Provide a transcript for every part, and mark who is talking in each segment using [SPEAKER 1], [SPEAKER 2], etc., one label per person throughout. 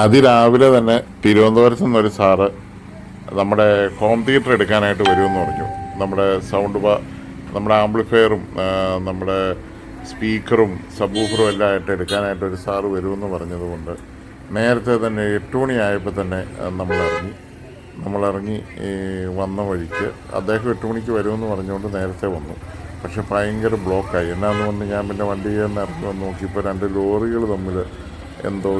[SPEAKER 1] അതിരാവിലെ തന്നെ തിരുവനന്തപുരത്ത് നിന്നൊരു സാറ് നമ്മുടെ ഹോം തിയേറ്റർ എടുക്കാനായിട്ട് വരുമെന്ന് പറഞ്ഞു. നമ്മുടെ നമ്മുടെ ആംപ്ലിഫയറും നമ്മുടെ സ്പീക്കറും സബ്വൂഫറും എല്ലാം ആയിട്ട് എടുക്കാനായിട്ട് ഒരു സാറ് വരുമെന്ന് പറഞ്ഞതുകൊണ്ട് നേരത്തെ തന്നെ 8 മണിയായപ്പോൾ തന്നെ നമ്മളിറങ്ങി വന്ന വഴിക്ക് അദ്ദേഹം 8 മണിക്ക് വരുമെന്ന് പറഞ്ഞുകൊണ്ട് നേരത്തെ വന്നു. പക്ഷെ ഭയങ്കര ബ്ലോക്കായി. എന്നാന്ന് പറഞ്ഞ് ഞാൻ പിന്നെ വണ്ടിയിൽ നിന്ന് ഇറങ്ങി വന്ന് നോക്കിയപ്പോൾ 2 ലോറികൾ തമ്മിൽ എന്തോ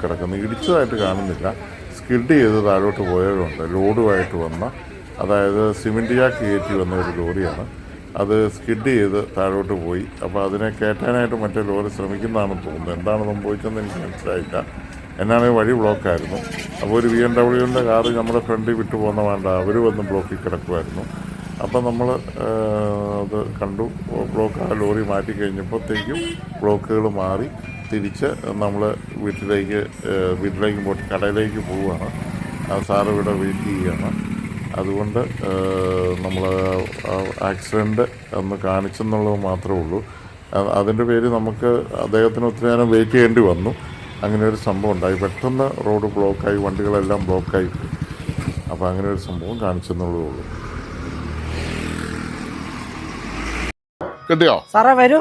[SPEAKER 1] കിടക്കുന്നു. ഇടിച്ചതായിട്ട് കാണുന്നില്ല, സ്കിഡ് ചെയ്ത് താഴോട്ട് പോയതുകൊണ്ട് ലോഡുമായിട്ട് വന്ന, അതായത് സിമെൻറ്റ് ചാക്ക് കയറ്റി വന്ന ഒരു ലോറിയാണ്. അത് സ്കിഡ് ചെയ്ത് താഴോട്ട് പോയി. അപ്പോൾ അതിനെ കയറ്റാനായിട്ട് മറ്റേ ലോറി ശ്രമിക്കുന്നതാണെന്ന് തോന്നുന്നു. എന്താണ് സംഭവിച്ചതെന്ന് എനിക്ക് മനസ്സിലായില്ല. എന്നാണെങ്കിൽ വഴി ബ്ലോക്കായിരുന്നു. അപ്പോൾ ഒരു BMW കാറ് നമ്മുടെ ഫ്രണ്ടിൽ വിട്ടു പോകുന്ന വേണ്ട, അവർ വന്ന് ബ്ലോക്കിൽ കിടക്കുമായിരുന്നു. അപ്പോൾ നമ്മൾ അത് കണ്ടു. ആ ലോറി മാറ്റി കഴിഞ്ഞപ്പോഴത്തേക്കും ബ്ലോക്കുകൾ മാറി തിരിച്ച് നമ്മൾ വീട്ടിലേക്ക് പോയിട്ട് കടയിലേക്ക് പോവുകയാണ്. ആ സാറ് ഇവിടെ വെയിറ്റ് ചെയ്യുകയാണ്. അതുകൊണ്ട് നമ്മൾ ആക്സിഡൻറ്റ് ഒന്ന് കാണിച്ചെന്നുള്ളത് മാത്രമേ ഉള്ളൂ. അതിൻ്റെ പേര് നമുക്ക് അദ്ദേഹത്തിന് ഒത്തിരി നേരം വെയിറ്റ് ചെയ്യേണ്ടി വന്നു. അങ്ങനെ ഒരു സംഭവം ഉണ്ടായി. പെട്ടെന്ന് റോഡ് ബ്ലോക്കായി, വണ്ടികളെല്ലാം ബ്ലോക്കായി പോയി. അപ്പോൾ അങ്ങനെ ഒരു സംഭവം കാണിച്ചെന്നുള്ളതേ ഉള്ളൂ. കിട്ടിയോ സാറേ? വരൂ,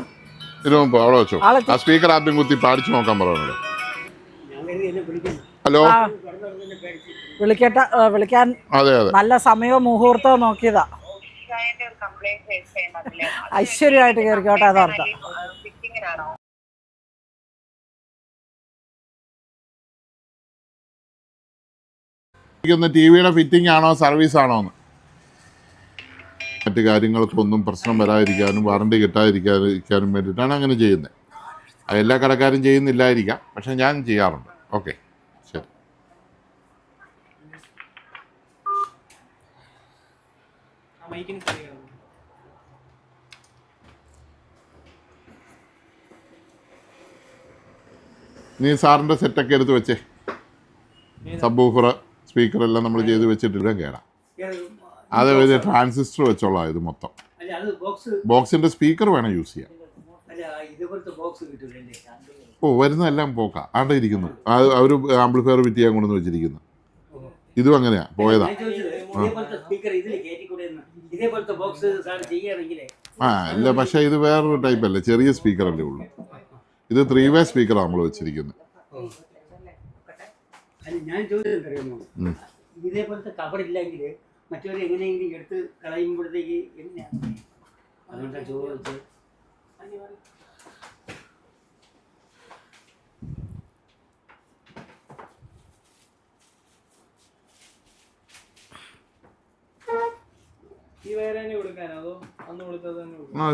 [SPEAKER 1] ഇതിനുമ്പോ അവിടെ വെച്ചോ. ആ സ്പീക്കർ ആദ്യം കുത്തി പാടിച്ചു നോക്കാൻ പറയുന്നത്. ഹലോ, വിളിക്കാൻ അതെ നല്ല സമയവും മുഹൂർത്തവും നോക്കിയതാ. ഐശ്വര്യമായിട്ട് കയറിക്കോട്ടെ. അതർത്ഥം
[SPEAKER 2] ടിവിയുടെ ഫിറ്റിംഗ് ആണോ സർവീസ് ആണോ എന്ന്. മറ്റു കാര്യങ്ങൾക്കൊന്നും പ്രശ്നം വരാതിരിക്കാനും വാറണ്ടി കിട്ടാതിരിക്കാതിരിക്കാനും വേണ്ടിയിട്ടാണ് അങ്ങനെ ചെയ്യുന്നത്. അത് എല്ലാ കടക്കാരും ചെയ്യുന്നില്ലായിരിക്കാം, പക്ഷെ ഞാൻ ചെയ്യാറുണ്ട്. ഓക്കെ, ശരി. നീ സാറിൻ്റെ സെറ്റൊക്കെ എടുത്ത് വെച്ചേ. സബ്വൂഫർ സ്പീക്കറെല്ലാം നമ്മൾ ചെയ്ത് വെച്ചിട്ടില്ല കേടാം. അത് ഒരു ട്രാൻസിസ്റ്റർ വെച്ചോളാം. ഇത് മൊത്തം ബോക്സിൻ്റെ സ്പീക്കർ വേണം യൂസ് ചെയ്യാൻ. വരുന്നതെല്ലാം പോക്കാം. ആണ്ട് ഇരിക്കുന്നു. അവർ ആംപ്ലിഫയർ ഫിറ്റ് ചെയ്യാൻ കൊണ്ടുവന്ന് വെച്ചിരിക്കുന്നു. ഇതും അങ്ങനെയാ പോയതാ. ഇല്ല, പക്ഷേ ഇത് വേറൊരു ടൈപ്പ് അല്ലേ, ചെറിയ സ്പീക്കറല്ലേ ഉള്ളൂ. ഇത് 3-way സ്പീക്കറാണ് നമ്മൾ വെച്ചിരിക്കുന്നത്.
[SPEAKER 3] ഞാൻ ചോദിച്ചറിയുമോ, ഇതേപോലത്തെ കവർ ഇല്ലെങ്കിൽ മറ്റവർ എങ്ങനെയെങ്കിലും എടുത്ത് കളയുമ്പോഴത്തേക്ക് എങ്ങനെയാണ്? അതുകൊണ്ടാണ് ചോദിച്ചത്.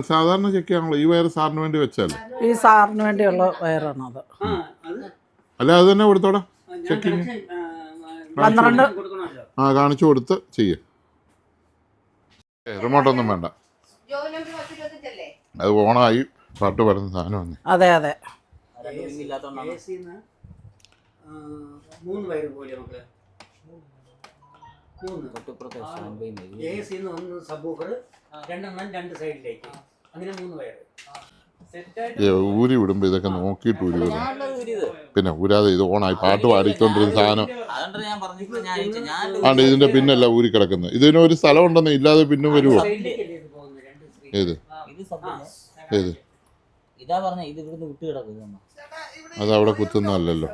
[SPEAKER 2] സാധാരണ ചെക്ക് ചെയ്യാനുള്ളൂ. ഈ വയർ സാറിന് വേണ്ടി വെച്ചല്ലേ?
[SPEAKER 4] ഈ സാറിന് വേണ്ടിയുള്ള വയറാണ് അത്.
[SPEAKER 2] അല്ല, അത് തന്നെ കൊടുത്തോടാ. ചെക്കിങ്
[SPEAKER 4] 12
[SPEAKER 2] കാണിച്ചു കൊടുത്ത് ചെയ്യേ. റിമോട്ടൊന്നും വേണ്ട, അത് ഓണായി പാട്ട് പാടുന്ന സാധനം വന്നേ.
[SPEAKER 4] അതെ അതെ.
[SPEAKER 3] 3 വയറ് പോലെ നമുക്ക് 1 സബ്വൂഫർ, 2 സൈഡിലേക്ക്, അങ്ങനെ 3 വയറ്
[SPEAKER 2] ഊരി വിടുമ്പോ ഇതൊക്കെ നോക്കിയിട്ട് ഊരി വിടും. പിന്നെ ഊരാതെ ഇത് ഓണായി പാട്ട് പാടിക്കൊണ്ടിരുന്ന സാധനം ആണ്. ഇതിന്റെ പിന്നല്ല ഊരി കിടക്കുന്നത്. ഇതിനൊരു സ്ഥലം ഉണ്ടെന്ന് ഇല്ലാതെ പിന്നെ വരുമോ? ഏത് അത് അവിടെ കുത്തുന്നല്ലോ.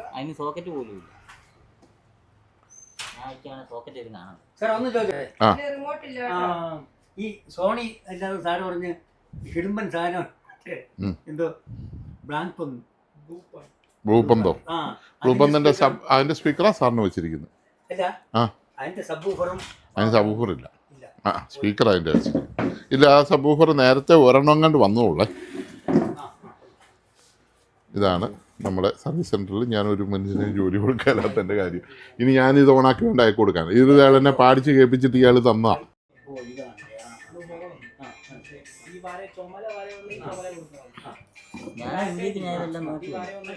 [SPEAKER 3] ഈ സോണി അല്ലാതെ സാറ് പറഞ്ഞ് ഹിഡുമ്പൻ സാധനം എന്തോ
[SPEAKER 2] ബ്ലൂപന്തോ, ബ്ലൂപന്തിന്റെ അതിന്റെ സ്പീക്കറാ സാറിന് വെച്ചിരിക്കുന്നത്.
[SPEAKER 3] അതിന്റെ
[SPEAKER 2] സബ്വൂഫർ ഇല്ല. സ്പീക്കർ അതിന്റെ വെച്ചിരിക്കുന്നത് ഇല്ല. ആ സബ്വൂഫർ നേരത്തെ ഒരെണ്ണം കണ്ട് വന്നോളേ. ഇതാണ് നമ്മുടെ സർവീസ് സെന്ററിൽ ഞാനൊരു മനുഷ്യന് ജോലി കൊടുക്കാനാത്തതിൻ്റെ കാര്യം. ഇനി ഞാനിത് ഓണാക്കി വേണ്ട അയക്ക് കൊടുക്കാൻ. ഇത് ഇയാൾ എന്നെ പാടിച്ച് കേൾപ്പിച്ചിട്ട് ഇയാൾ തന്നാ.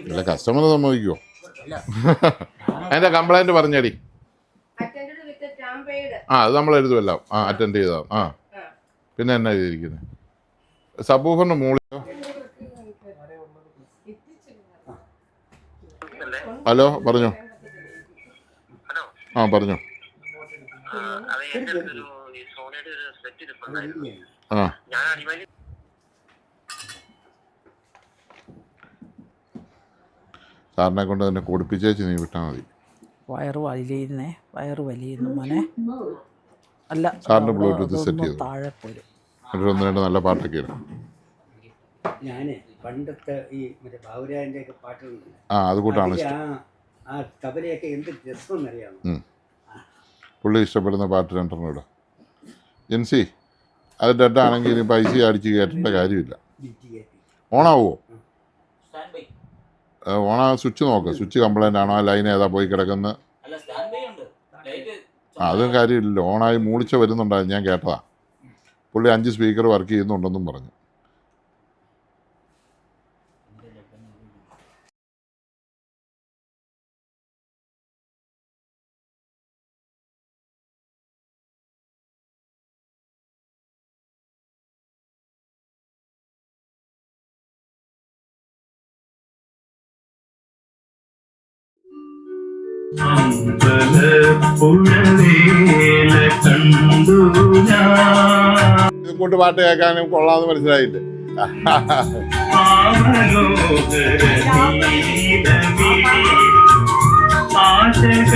[SPEAKER 2] ഇല്ല, കസ്റ്റമർ സമ്മതിക്കുമോ? അതിന്റെ കംപ്ലൈന്റ് പറഞ്ഞടി. അത് നമ്മൾ എഴുതുമല്ലോ. അറ്റൻഡ് ചെയ്താ. പിന്നെ എന്നാ ചെയ്തിരിക്കുന്നത്? സബ്വൂഫറിന്റെ മുകളിൽ ഹലോ പറഞ്ഞോ. ആ പറഞ്ഞോ. ആ സാറിനെ കൊണ്ട് തന്നെ കൊടുപ്പിച്ചേച്ച് നീ വിട്ടാൽ മതി.
[SPEAKER 4] വയറ് വലിയുന്നു മോനെ. അല്ല
[SPEAKER 2] സാറിൻ്റെ ബ്ലൂടൂത്ത് സെറ്റ് ചെയ്തു.
[SPEAKER 4] താഴെ പോരും.
[SPEAKER 2] എന്നിട്ട് ഒന്ന് രണ്ട് നല്ല പാട്ടൊക്കെ ഇടാം.
[SPEAKER 3] ഞാന് പണ്ടത്തെ ഈ മറ്റേ ബാബുരാജിന്റെ ഒക്കെ പാട്ടുകളുണ്ട്.
[SPEAKER 2] ആ അത് കൂട്ടാണ്
[SPEAKER 3] അതില്
[SPEAKER 2] ഇഷ്ടം.
[SPEAKER 3] ആ തബലയൊക്കെ എന്ത് രസമെന്നറിയാമോ?
[SPEAKER 2] പുള്ളി ഇഷ്ടപ്പെടുന്ന പാട്ട് രണ്ടെണ്ണം ഇടാം. ജെൻസി അത് ഡെഡാണെങ്കിൽ ഇനി പൈസ അടിച്ച് കയറ്റേണ്ട കാര്യമില്ല. ഓണാവോ? ഓണാ സ്വിച്ച് നോക്ക്. സ്വിച്ച് കംപ്ലൈൻ്റ് ആണോ, ആ ലൈൻ ഏതാ പോയി കിടക്കുന്നത്? അതും കാര്യമില്ലല്ലോ. ഓണായി മൂളിച്ച വരുന്നുണ്ടായിരുന്നു, ഞാൻ കേട്ടതാ. പുള്ളി 5 സ്പീക്കർ വർക്ക് ചെയ്യുന്നുണ്ടെന്നും പറഞ്ഞു. ഇതുകൊണ്ട് പാട്ട് കേൾക്കാനും കൊള്ളാന്ന് മനസ്സിലായില്ലേ?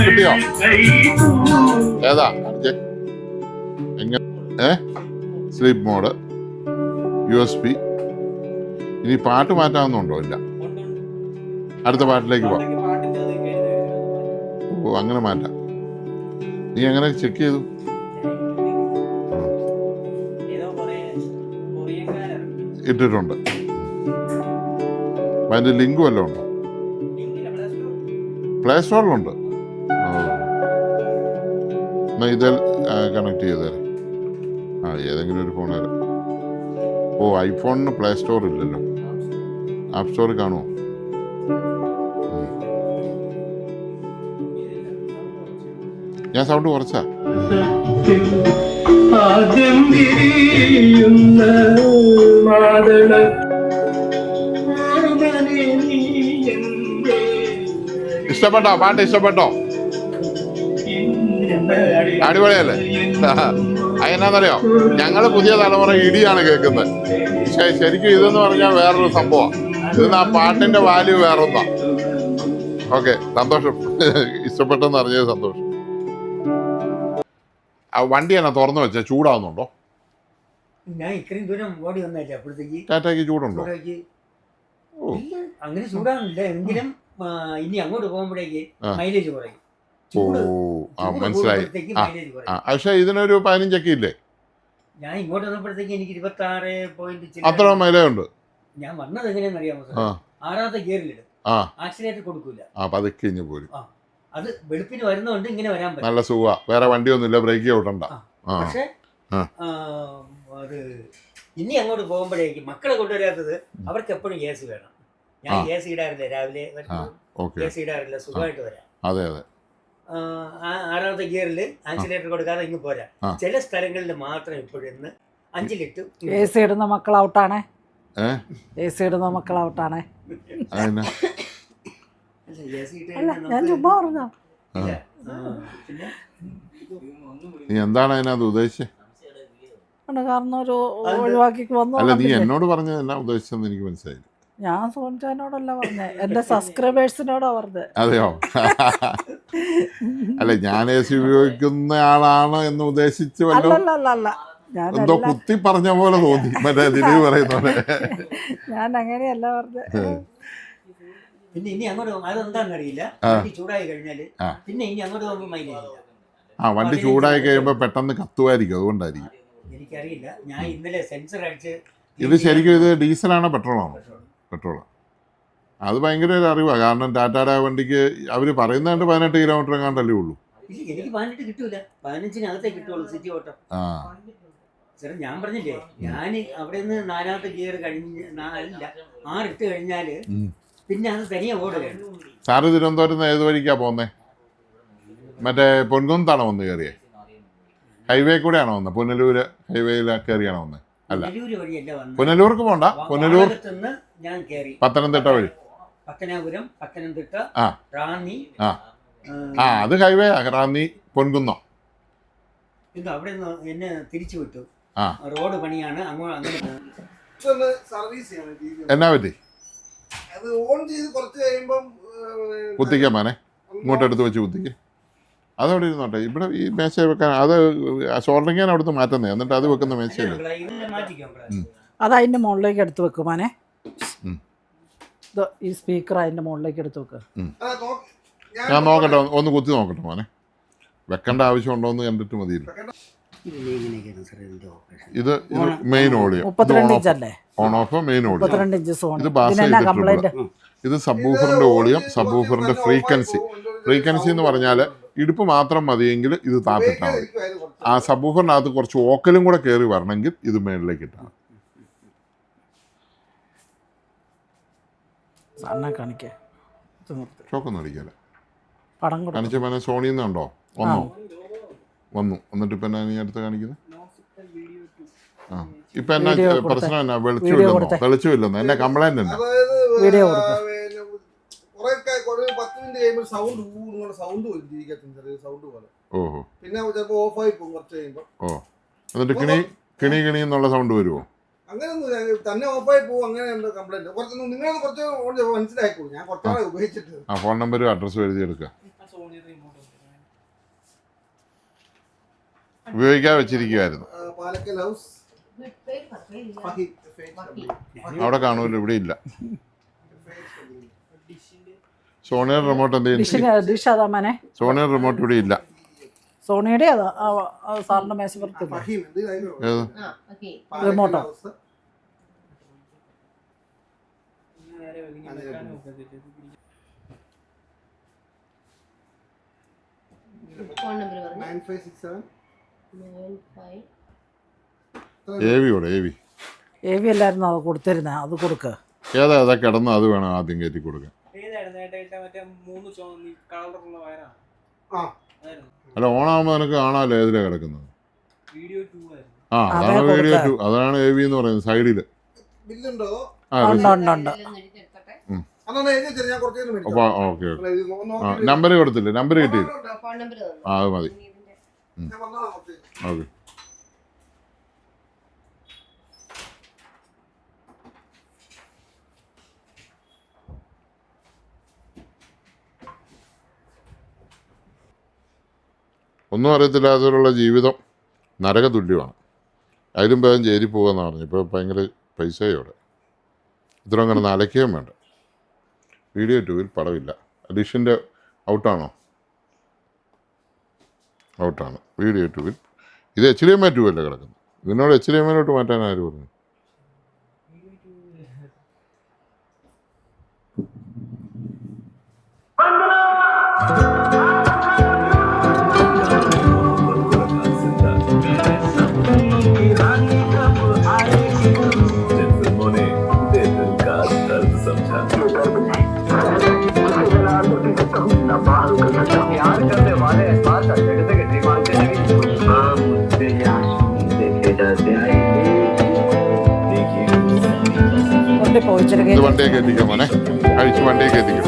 [SPEAKER 2] കിട്ടിയോ? ഏതാ എങ്ങനെ? Sleep mode, USB. ഇനി പാട്ട് മാറ്റാവുന്നുണ്ടോ? ഇല്ല. അടുത്ത പാട്ടിലേക്ക് പോവാം. ഓ അങ്ങനെ മാറ്റാം. നീ എങ്ങനെ ചെക്ക് ചെയ്തു? ഇട്ടിട്ടുണ്ട്. അതിൻ്റെ ലിങ്ക് വല്ലതും ഉണ്ടോ? പ്ലേ സ്റ്റോറിലുണ്ട്. എന്നാൽ ഇതിൽ കണക്ട് ചെയ്തേരെ. ആ ഏതെങ്കിലും ഒരു ഫോൺ തരാം. ഓ ഐഫോണിന് പ്ലേ സ്റ്റോർ ഇല്ലല്ലോ. ആപ്പ് സ്റ്റോറിൽ കാണുമോ? ഞാൻ സൗണ്ട് കുറച്ചാ. ഇഷ്ടപ്പെട്ടോ പാട്ട്? ഇഷ്ടപ്പെട്ടോ? അടിപൊളിയല്ലേ? അതെന്നാന്നറിയോ, ഞങ്ങള് പുതിയ തലമുറ ഇടിയാണ് കേൾക്കുന്നത്. പക്ഷെ ശരിക്കും ഇതെന്ന് പറഞ്ഞാൽ വേറൊരു സംഭവമാണ്. ഇതിന് ആ പാട്ടിന്റെ വാല്യൂ വേറൊന്നാ. ഓക്കെ, സന്തോഷം. ഇഷ്ടപ്പെട്ടെന്ന് അറിഞ്ഞത് സന്തോഷം. ആ വണ്ടി എന്നാ തുറന്നു വെച്ചാ ചൂടാവുന്നുണ്ടോ?
[SPEAKER 3] ഞാൻ ഇത്രയും ദൂരം ഓടി വന്നല്ലേ, അപ്പോഴത്തേക്ക്
[SPEAKER 2] ടാറ്റയ്ക്ക് ചൂടുണ്ടോ?
[SPEAKER 3] അങ്ങനെ ചൂടാവുന്നില്ല. എങ്കിലും ഇനി അങ്ങോട്ട് പോകുമ്പോഴേക്ക് മൈലേജ് കുറയും.
[SPEAKER 2] ഓ ആ മനസ്സിലായി. പക്ഷെ ഇതിനൊരു 15 ഇല്ലേ?
[SPEAKER 3] ഞാൻ ഇങ്ങോട്ട് വന്നപ്പോഴത്തേക്ക് എനിക്ക് 26
[SPEAKER 2] അത്ര മൈലേജ് ഉണ്ട്.
[SPEAKER 3] ഞാൻ വന്നത് എങ്ങനെയാണെന്ന് അറിയാമോ? 6ാമത്തെ ഗിയറിലിടും, ആക്സിലേറ്റർ കൊടുക്കൂല.
[SPEAKER 2] പതുക്കെ ഇഞ്ഞ് പോരും.
[SPEAKER 3] അത് വെളുപ്പിന് വരുന്നതുകൊണ്ട് ഇങ്ങനെ വരാൻ പറ്റും.
[SPEAKER 2] നല്ല സുഖ. വേറെ വണ്ടിയൊന്നുമില്ല, ബ്രേക്ക് ചവിട്ടണ്ട.
[SPEAKER 3] പക്ഷെ അത് ഇനി അങ്ങോട്ട് പോകുമ്പോഴേക്ക് മക്കളെ കൊണ്ടുവരാത്തത് അവർക്ക് എപ്പോഴും AC വേണം. ഞാൻ AC ഇടാറില്ല, രാവിലെ AC ഇടാറില്ല, സുഖമായിട്ട് വരാം.
[SPEAKER 2] അതെ അതെ.
[SPEAKER 3] 6ാമത്തെ ഗിയറിൽ ആക്സിലേറ്റർ കൊടുക്കാതെ ഇങ്ങ് പോരാ. ചില സ്ഥലങ്ങളിൽ മാത്രം ഇപ്പോഴിന്ന് 5
[SPEAKER 4] AC ഇടുന്ന മക്കൾ ഔട്ടാണേ. AC ഇടുന്ന മക്കൾ ഔട്ടാണേ. ഞാൻ ചുമ്മാ പറഞ്ഞോ.
[SPEAKER 2] നീ എന്താണ് അതിനകത്ത് ഉദ്ദേശിച്ചത്?
[SPEAKER 4] കാരണം ഒരു ഒഴിവാക്കി വന്നു.
[SPEAKER 2] അല്ല നീ എന്നോട് പറഞ്ഞത് എന്നാ ഉദ്ദേശിച്ചെന്ന് എനിക്ക് മനസ്സിലായില്ല.
[SPEAKER 4] ഞാൻ സോണിച്ചാനോടല്ല പറഞ്ഞേ, എന്റെ സബ്സ്ക്രൈബേഴ്സിനോടാ പറഞ്ഞത്.
[SPEAKER 2] അതെയോ? അല്ല ഞാൻ AC ഉപയോഗിക്കുന്ന ആളാണ് എന്ന് ഉദ്ദേശിച്ചു
[SPEAKER 4] അല്ലല്ല,
[SPEAKER 2] എന്തോ കുത്തി പറഞ്ഞ പോലെ തോന്നി. മറ്റേ ദിലീപ് പറയുന്ന പോലെ.
[SPEAKER 4] ഞാൻ അങ്ങനെയല്ല പറഞ്ഞത്.
[SPEAKER 3] പിന്നെ ഇനി അങ്ങോട്ട് അതെന്താണെന്ന് അറിയില്ല. വണ്ടി ചൂടായി കഴിഞ്ഞാല് പിന്നെ ഇനി അങ്ങോട്ട് പോകുമ്പോൾ മൈലേജ് ഇല്ല.
[SPEAKER 2] വണ്ടി ചൂടായി കഴിയുമ്പോ പെട്ടെന്ന് കത്തുമായിരിക്കും, അതുകൊണ്ടായിരിക്കും.
[SPEAKER 3] എനിക്കറിയില്ല. ഞാൻ ഇന്നലെ സെൻസർ അടിച്ച്.
[SPEAKER 2] ഇത് ശരിക്കും ഇത് ഡീസലാണോ പെട്രോളാണോ? പെട്രോളാണ്. അത് ഭയങ്കര ഒരു അറിവാണ്. കാരണം ടാറ്റായുടെ വണ്ടിക്ക് അവർ പറയുന്നതുകൊണ്ട് 18 കിലോമീറ്റർ എങ്ങാണ്ടല്ലേ ഉള്ളൂ.
[SPEAKER 3] എനിക്ക് 18 കിട്ടൂല, 15-നകത്തേ കിട്ടുള്ളൂ സിറ്റി ഓട്ടം. സാറേ ഞാൻ പറഞ്ഞില്ലേ, ഞാൻ അവിടെ നിന്ന് 4ാമത്തെ ഗിയർ കഴിഞ്ഞ് 6 ഇട്ട് കഴിഞ്ഞാല് പിന്നെ അത് തനിയെ ഓടുകയാണ്.
[SPEAKER 2] സാറ് തിരുവനന്തപുരത്ത് നിന്ന് ഏത് വഴിക്കാ പോകുന്നേ? മറ്റേ പൊൻകുന്നത്താണോ വന്ന് കയറിയേ? ഹൈവേ കൂടെയാണോ വന്നത്? പുനലൂര് ഹൈവേയിൽ കയറിയാണോ വന്നത്? അല്ല, പുനലൂർക്ക് പോണ്ട. പുനലൂർ
[SPEAKER 3] ഞാൻ കയറി
[SPEAKER 2] പത്തനംതിട്ട വഴി.
[SPEAKER 3] പത്തനാപുരം, പത്തനംതിട്ട,
[SPEAKER 2] ആ
[SPEAKER 3] റാന്നി,
[SPEAKER 2] ആ ആ അത് ഹൈവേ റാന്നി പൊൻകുന്നം.
[SPEAKER 3] ഇത് അവിടെ നിന്ന് എന്നെ തിരിച്ചു വിട്ടു.
[SPEAKER 2] ആ
[SPEAKER 3] റോഡ് പണിയാണ് അങ്ങോട്ട് അങ്ങനെ
[SPEAKER 5] സർവീസ് ചെയ്യണം TV.
[SPEAKER 2] എന്നാ പറ്റി?
[SPEAKER 5] അത് ഓൺ ചെയ്ത് കുറച്ച് കഴിയുമ്പം
[SPEAKER 2] കുത്തിക്കാൻ മോനെ, ഇങ്ങോട്ട് എടുത്ത് വെച്ച് കുത്തിക്ക്. അതവിടെ ഇരുന്നോട്ടെ. ഇവിടെ ഈ മേശ വെക്കാൻ അത് ഷോൾഡറിങ് ചെയ്യാൻ അവിടുന്ന് മാറ്റുന്നേ, എന്നിട്ട് അത് വെക്കുന്ന മേശയല്ലേ.
[SPEAKER 3] മാറ്റിക്കോ.
[SPEAKER 4] അത് അതിൻ്റെ മുകളിലേക്ക് എടുത്ത് വെക്കും മോനെ.
[SPEAKER 2] ഉം.
[SPEAKER 4] ഇത് ഈ സ്പീക്കർ അതിൻ്റെ മുകളിലേക്ക് എടുത്ത് വെക്കുക.
[SPEAKER 2] ഞാൻ നോക്കട്ടെ, ഒന്ന് കുത്തി നോക്കട്ടെ മോനെ, വെക്കേണ്ട ആവശ്യമുണ്ടോ എന്ന് കണ്ടിട്ട് മതിയില്ല. ഇത് മെയിൻ ഓളിയം,
[SPEAKER 4] 32 ഇഞ്ചല്ലേ?
[SPEAKER 2] On off main volume.
[SPEAKER 4] 32 inch Sony.
[SPEAKER 2] ഇത് ബാസ്
[SPEAKER 4] ഇതിനെന്നാ
[SPEAKER 2] ചെയ്തിട്ടുള്ള,
[SPEAKER 4] കംപ്ലൈൻറ്റ്?
[SPEAKER 2] ഇത് സബ്വൂഫറിന്റെ ഓളിയം, സബ്വൂഫറിന്റെ ഫ്രീക്വൻസി. ഫ്രീക്വൻസി എന്ന് പറഞ്ഞാൽ ഇടുപ്പ് മാത്രം മതിയെങ്കിൽ ഇത് താത്തിട്ടാൽ മതി. ആ സബ്വൂഫറിനകത്ത് കുറച്ച് ഓക്കലും കൂടെ കയറി വരണമെങ്കിൽ ഇത് മേളിലേക്ക് ഇട്ടാൽ.
[SPEAKER 4] സാറിനെ കാണിക്കേ,
[SPEAKER 2] ഷോക്കൊന്നും അടിക്കാല.
[SPEAKER 4] പടം കൊടുക്കും.
[SPEAKER 2] കാണിച്ച പിന്നെ സോണിയിൽ നിന്നുണ്ടോ? വന്നു. എന്നിട്ട് ഇപ്പം എന്നാ നീ അടുത്ത് കാണിക്കുന്നത്? ആ ഇപ്പം എന്നാ പ്രശ്നം എന്നാ? വെളിച്ചമില്ലെന്നോ? എന്നെ കംപ്ലൈന്റ് എന്നാ?
[SPEAKER 4] വീഡിയോ കൊടുക്കും.
[SPEAKER 5] കുറെ 10 മിനിറ്റ് കഴിയുമ്പോൾ സൗണ്ട് വരും, ചെറിയ സൗണ്ട് പോലെ.
[SPEAKER 2] ഓഹോ.
[SPEAKER 5] പിന്നെ ചിലപ്പോൾ ഓഫായി പോകും കുറച്ച് കഴിയുമ്പോൾ.
[SPEAKER 2] ഓ, എന്നിട്ട് കിണി എന്നുള്ള സൗണ്ട് വരുമോ?
[SPEAKER 5] അങ്ങനെയൊന്നും തന്നെ ഓഫായി പോകും. അങ്ങനെ എന്തോ കംപ്ലൈന്റ്. നിങ്ങൾ കുറച്ച് മനസ്സിലായിക്കോളൂ. ഞാൻ കുറച്ചാളെ ഉപയോഗിച്ചിട്ട്.
[SPEAKER 2] ആ ഫോൺ നമ്പരും അഡ്രസ്സും എഴുതിയെടുക്കുക. ഉപയോഗിക്കാൻ വെച്ചിരിക്കുവായിരുന്നു.
[SPEAKER 5] പാലക്കൽ ഹൗസ്
[SPEAKER 2] അവിടെ കാണുമല്ലോ, ഇവിടെ ഇല്ല. സോണിയുടെ റിമോട്ട് എന്തെങ്കിലും?
[SPEAKER 4] ഡിഷ് അതാ മോനെ.
[SPEAKER 2] സോണിയുടെ റിമോട്ട് ഇവിടെ ഇല്ല.
[SPEAKER 4] സോണിയുടെ അതാ സാറിൻ്റെ മേശപ്പുറത്ത്
[SPEAKER 2] ഏത്
[SPEAKER 4] റിമോട്ടോ? എ വി അല്ലായിരുന്നു അത് കൊടുത്തിരുന്നേ, അത് കൊടുക്കുക.
[SPEAKER 2] ഏതാ കിടന്ന് അത് വേണം ആദ്യം കയറ്റി കൊടുക്കാൻ. അല്ല, ഓണാകുമ്പോൾ നിനക്ക് കാണാമല്ലോ ഏതിലാ കിടക്കുന്നത്. ആ അതാണ് വീഡിയോ 2, അതാണ് AV എന്ന് പറയുന്നത്. സൈഡില്
[SPEAKER 5] ബില്ലുണ്ടോ?
[SPEAKER 2] ഓക്കെ നമ്പർ കൊടുത്തില്ലേ? നമ്പർ കിട്ടിയില്ല. ആ അത് മതി. ഓക്കെ. ഒന്നും അറിയത്തില്ലാത്തവരുള്ള ജീവിതം നരകതുല്യമാണ്. അതിലും ഭേദം ജയിലിൽ പോകുകയെന്ന് പറഞ്ഞു. ഇപ്പോൾ ഭയങ്കര പൈസയോടെ ഇത്രയും കിടന്ന് അലക്കുകയും വേണ്ട. വീഡിയോ 2 പടമില്ല. ഡിഷിൻ്റെ ഔട്ടാണോ? ഔട്ടാണ്. വീഡിയോ 2 ഇത് HDMI 2 അല്ലേ കിടക്കുന്നത്. ഇതിനോട് HDMI മാറ്റാൻ ആര് പറഞ്ഞു? ഇത് വണ്ടിയൊക്കെ എത്തിക്കാം മോനെ, കഴിച്ച് വണ്ടിയൊക്കെ എത്തിക്കും.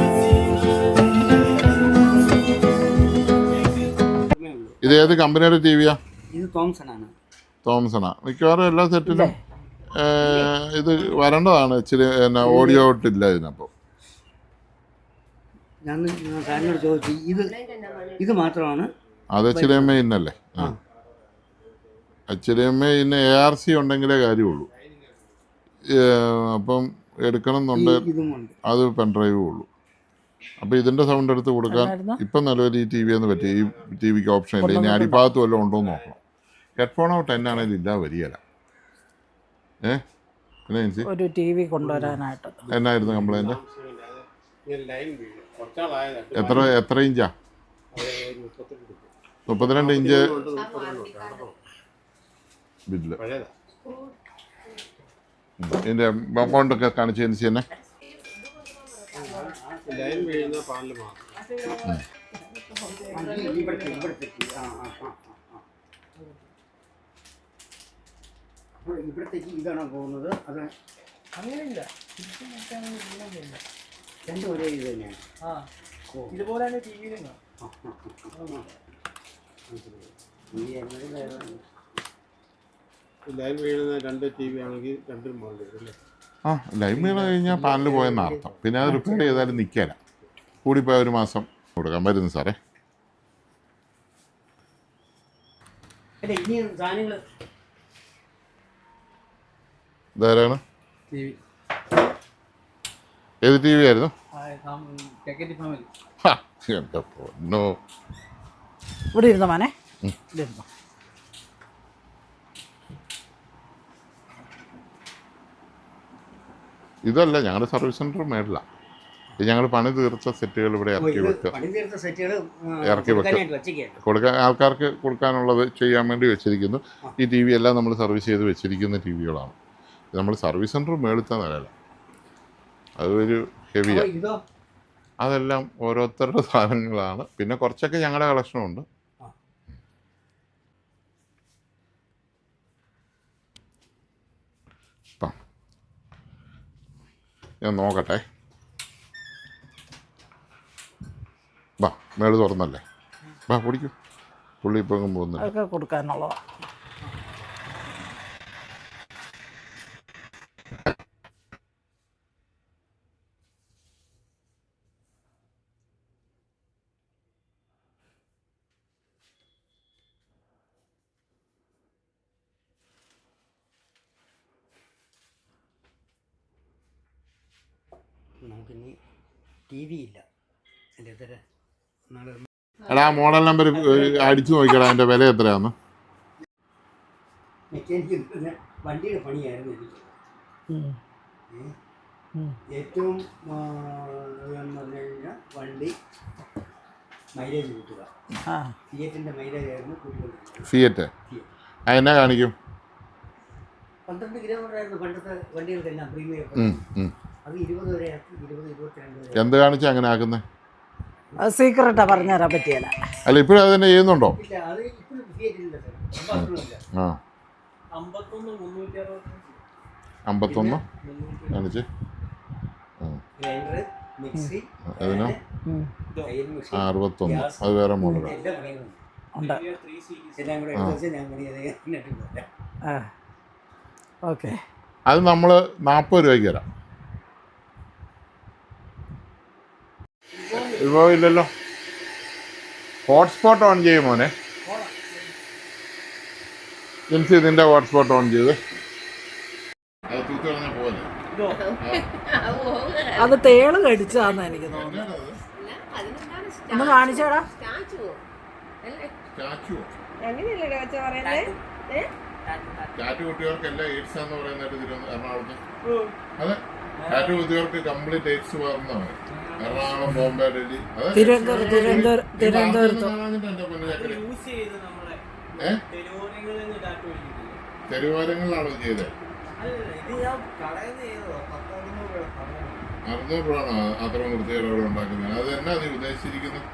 [SPEAKER 2] ഇത് ഏത് കമ്പനിയുടെ ടിവിയാ?
[SPEAKER 3] ഇത് തോംസണാണ്.
[SPEAKER 2] തോംസണാ. മിക്കവാറും എല്ലാ സെറ്റിലും ഇത് വരേണ്ടതാണ്. ഇച്ചിരി ഓഡിയോ ഔട്ടില്ല ഇതിനപ്പോൾ.
[SPEAKER 3] ഞാൻ സാറിനോട് ചോദിച്ചു, ഇത് മാത്രമാണ്?
[SPEAKER 2] അത് HDMI ഇന്നല്ലേ? HDMI ഇന്ന് ARC ഉണ്ടെങ്കിലേ കാര്യമുള്ളൂ. അപ്പം എടുക്കണം എന്നുണ്ട്, അത് പെൻഡ്രൈവും ഉള്ളൂ. അപ്പോൾ ഇതിൻ്റെ സൗണ്ട് എടുത്ത് കൊടുക്കാൻ ഇപ്പം നിലവിൽ ഈ TV എന്ന് പറ്റി. ഈ TVക്ക് ഓപ്ഷൻ ഇല്ല. ഇനി അടിഭാഗത്ത് വല്ലതും ഉണ്ടോ എന്ന് നോക്കണം. ഹെഡ്ഫോൺ ഔട്ട് എന്നാണെങ്കിലും ഇല്ല, വരികയില്ല.
[SPEAKER 4] ഒരു TV കൊണ്ടുവരാനായിട്ട്
[SPEAKER 2] എന്നായിരുന്നു കംപ്ലൈൻറ്റ്? എത്ര ഇഞ്ചാ? 32 ഇഞ്ച് ബില്ല്. ഇതിൻ്റെ അക്കൗണ്ടൊക്കെ കാണിച്ചതിന് തന്നെ
[SPEAKER 3] ഇവിടത്തേക്ക് ഇതാണോ പോകുന്നത്? അത്
[SPEAKER 6] അങ്ങനെയില്ല.
[SPEAKER 3] രണ്ടും ഒരേ ഇത് തന്നെയാണ്.
[SPEAKER 6] ഇതുപോലെ തന്നെ ടി വിയിലും
[SPEAKER 5] ലൈവ് വീഴുന്ന 2 TV ആണെങ്കിൽ 2 മോഡൽ അല്ലേ?
[SPEAKER 2] ആ ലൈവ് വീണ് കഴിഞ്ഞാൽ പാനൽ പോയെന്ന് അർത്ഥം. പിന്നെ അത് റിപ്പയർ ചെയ്താലും നിൽക്കില്ല. കൂടിപ്പോയ 1 മാസം കൊടുക്കാൻ വരുന്നു സാറേ.
[SPEAKER 3] അല്ല ഇനിയും സാധനങ്ങൾ
[SPEAKER 2] ഇതാരാണ്? ഏത് ടി വി ആയിരുന്നു? എൻ്റെ പൊന്നോ.
[SPEAKER 4] ഇവിടെ ഇരുന്നോ മോനെ, ഇവിടെ ഇരുന്നോ.
[SPEAKER 2] ഇതല്ല ഞങ്ങളുടെ സർവീസ് സെൻറ്റർ മേളില. ഇത് ഞങ്ങൾ പണി തീർത്ത സെറ്റുകൾ ഇവിടെ ഇറക്കി വെക്കുക,
[SPEAKER 3] പണിതീർത്ത സെറ്റുകൾ
[SPEAKER 2] ഇറക്കി വെക്കുക,
[SPEAKER 3] വെച്ചേക്കാണ്.
[SPEAKER 2] കൊടുക്കാൻ ആൾക്കാർക്ക് കൊടുക്കാനുള്ളത് ചെയ്യാൻ വേണ്ടി വെച്ചിരിക്കുന്നു. ഈ ടി വി എല്ലാം നമ്മൾ സർവീസ് ചെയ്ത് വെച്ചിരിക്കുന്ന ടി വികളാണ്. നമ്മൾ സർവീസ് സെൻറ്റർ മേളിത്ത നിലയില. അതൊരു ഹെവിയാണ്.
[SPEAKER 3] ഇതോ
[SPEAKER 2] അതെല്ലാം ഓരോരുത്തരുടെ സാധനങ്ങളാണ്. പിന്നെ കുറച്ചൊക്കെ ഞങ്ങളുടെ കളക്ഷനുണ്ട്. ഞാൻ നോക്കട്ടെ. വാ, മേള് തുറന്നല്ലേ, വാ കുടിക്കൂ. പുള്ളി ഇപ്പം എങ്ങും പോകുന്നില്ല.
[SPEAKER 4] അതൊക്കെ കൊടുക്കാനുള്ളതാ.
[SPEAKER 3] നമുക്കിനി ടി വി ഇല്ല അല്ലേ തരാ. നാളെ
[SPEAKER 2] എടാ ആ മോഡൽ നമ്പർ അടിച്ചു നോക്കിക്കടാ, അതിൻ്റെ വില എത്രയാന്ന്.
[SPEAKER 3] മെക്കാനിക്ക് വണ്ടിയുടെ പണിയായിരുന്നു എനിക്ക്. ഏറ്റവും എന്ന് പറഞ്ഞു കഴിഞ്ഞാൽ വണ്ടി മൈലേജ് കിട്ടുക. ഫിയറ്റിൻ്റെ മൈലേജ് ആയിരുന്നു കൂട്ടിക്കൊണ്ടിരുന്നത്.
[SPEAKER 2] ഫിയറ്റ് എന്നാ കാണിക്കും?
[SPEAKER 3] 12 കിലോമീറ്റർ ആയിരുന്നു പണ്ടത്തെ വണ്ടികൾക്കെല്ലാം പ്രീമിയം. അത് 20 വരെ ആക്കി, 20-22 വരെ.
[SPEAKER 2] എന്ത് കാണിച്ചാൽ അങ്ങനെ ആക്കുന്നത്?
[SPEAKER 4] അത് സീക്രട്ടാ പറഞ്ഞുതരാൻ പറ്റിയല്ല.
[SPEAKER 2] അല്ല ഇപ്പോഴും അത് തന്നെ ചെയ്യുന്നുണ്ടോ?
[SPEAKER 3] ഇല്ല, അത് ഇപ്പോഴും ഫിയറ്റില്ല സാർ.
[SPEAKER 2] ആ
[SPEAKER 6] 51
[SPEAKER 2] കാണിച്ച്.
[SPEAKER 3] ഗ്രൈൻഡർ, മിക്സി,
[SPEAKER 2] അതിനോ?
[SPEAKER 3] തയ്യൽ മെഷീൻ,
[SPEAKER 2] 61. അത് വേറെ മോഡലാണ്.
[SPEAKER 3] എല്ലാ പണികളും
[SPEAKER 4] ഉണ്ട്.
[SPEAKER 3] എല്ലാം കൂടെ എടുത്ത് വെച്ച് ഞാൻ പണി ചെയ്തിട്ടില്ല.
[SPEAKER 4] ഓക്കെ.
[SPEAKER 2] അത് നമ്മൾ 40 രൂപയ്ക്ക് തരാം. ഇപ്പോൾ ഇല്ലല്ലോ. ഹോട്ട്സ്പോട്ട് ഓൺ ചെയ്യും മോനെ. ജിൻസി നിന്റെ ഹോട്ട്സ്പോട്ട് ഓൺ ചെയ്ത്.
[SPEAKER 4] അത് തേള് കടിച്ചാന്ന് എനിക്ക് തോന്നുന്നു. ഒന്ന് കാണിച്ചോടാ.
[SPEAKER 2] ടാറ്റു കുട്ടികൾക്കെല്ലാം എയ്ഡ്സ് എന്ന് പറയുന്നത് എറണാകുളത്ത്. അതെ, ടാറ്റു കുട്ടികൾക്ക് കംപ്ലീറ്റ് എയ്ഡ്സ് പറഞ്ഞാണ്. എറണാകുളം, ബോംബെ, ഡൽഹി,
[SPEAKER 4] തിരുവനന്തപുരത്ത്
[SPEAKER 2] തെരുവോരങ്ങളിലാണോ ചെയ്തത്? 600 രൂപയാണോ അത്ര വൃത്തികേടോടെ ഉണ്ടാക്കുന്നത്? അത് എന്നാ നീ ഉദ്ദേശിച്ചിരിക്കുന്നത്?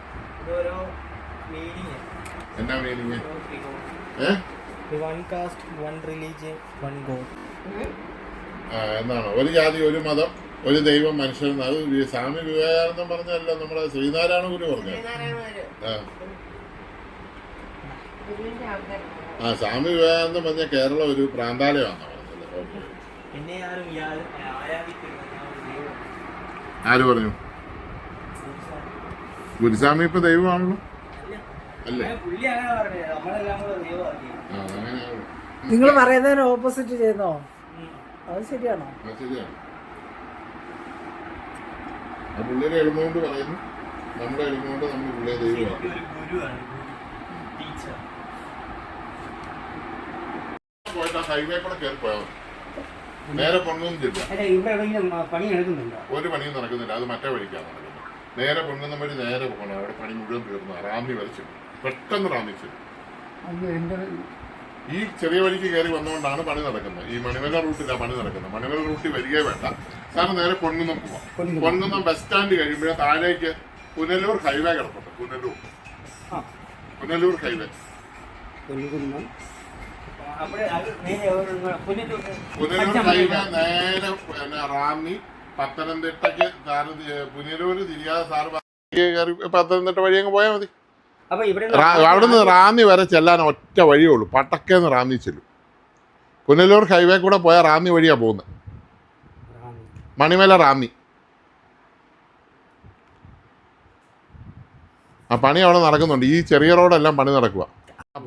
[SPEAKER 2] എന്നാ മീനിങ്? എന്നാണോ ഒരു ജാതി, ഒരു മതം, ഒരു ദൈവം, മനുഷ്യൻ? അത് സ്വാമി വിവേകാനന്ദൻ പറഞ്ഞല്ലോ, നമ്മുടെ ശ്രീനാരായണ ഗുരു പറഞ്ഞത്. സ്വാമി വിവേകാനന്ദൻ പറഞ്ഞ കേരളം ഒരു പ്രാന്താലയമാണെന്നാ പറഞ്ഞത്. ആര് പറഞ്ഞു? ഗുരുസ്വാമി ഇപ്പൊ ദൈവമാണല്ലോ അല്ലേ? അങ്ങനെയാണല്ലോ.
[SPEAKER 4] നിങ്ങൾ പറയുന്നതിന് ഓപ്പോസിറ്റ് ചെയ്യുന്നോ? അത് ശരിയാണോ?
[SPEAKER 2] ശരിയാണ്. ആ പുള്ളിയുടെ എളുമകൊണ്ട് പറയുന്നു, നമ്മുടെ എളുമകൊണ്ട് നമ്മൾ പുള്ളിയെ ദൈവമാണ്. പോയിട്ട് ആ ഹൈവേ കൂടെ കയറി പോയാൽ നേരെ പൊണ്ണും ജില്ല.
[SPEAKER 3] പണി നടക്കുന്നുണ്ടോ?
[SPEAKER 2] ഒരു പണിയും നടക്കുന്നില്ല. അത് മറ്റേ വഴിക്കാണ് നടക്കുന്നത്. നേരെ പൊണ്ണുന്ന വഴി നേരെ പോകണം. അവിടെ പണി മുഴുവൻ തീർന്നു. റാന്നി വലിച്ചു, പെട്ടെന്ന് റാന്നിച്ചു. ഈ ചെറിയ വഴിക്ക് കയറി വന്നുകൊണ്ടാണ് പണി നടക്കുന്നത്. ഈ മണിമല റൂട്ടിലാണ് പണി നടക്കുന്നത്. മണിമല റൂട്ടിൽ വരികയെ വേണ്ട. സാറിന് നേരെ പൊണ്ണുന്നം പോവാം. പൊണ്ണുന്നം ബസ് സ്റ്റാൻഡ് കഴിയുമ്പോഴേ താഴേക്ക് പുനലൂർ ഹൈവേ കിടപ്പുണ്ട്. പുനലൂർ ഹൈവേ. പുനലൂർ ഹൈവേ നേരെ റാന്നി പത്തനംതിട്ടക്ക് സാറ് പുനലൂര് തിരിയാതെ സാറ് കയറി പത്തനംതിട്ട വഴി അങ്ങ് പോയാൽ മതി.
[SPEAKER 3] അപ്പൊ ഇവിടെ
[SPEAKER 2] അവിടുന്ന് റാന്നി വരെ ചെല്ലാൻ ഒറ്റ വഴിയേ ഉള്ളൂ. പട്ടക്കേന്ന് റാന്നി ചെല്ലും. പുനലൂർ ഹൈവേ കൂടെ പോയാൽ റാന്നി വഴിയാണ് പോകുന്നത്. മണിമല റാന്നി. ആ പണി അവിടെ നടക്കുന്നുണ്ട്. ഈ ചെറിയ റോഡെല്ലാം പണി നടക്കുക.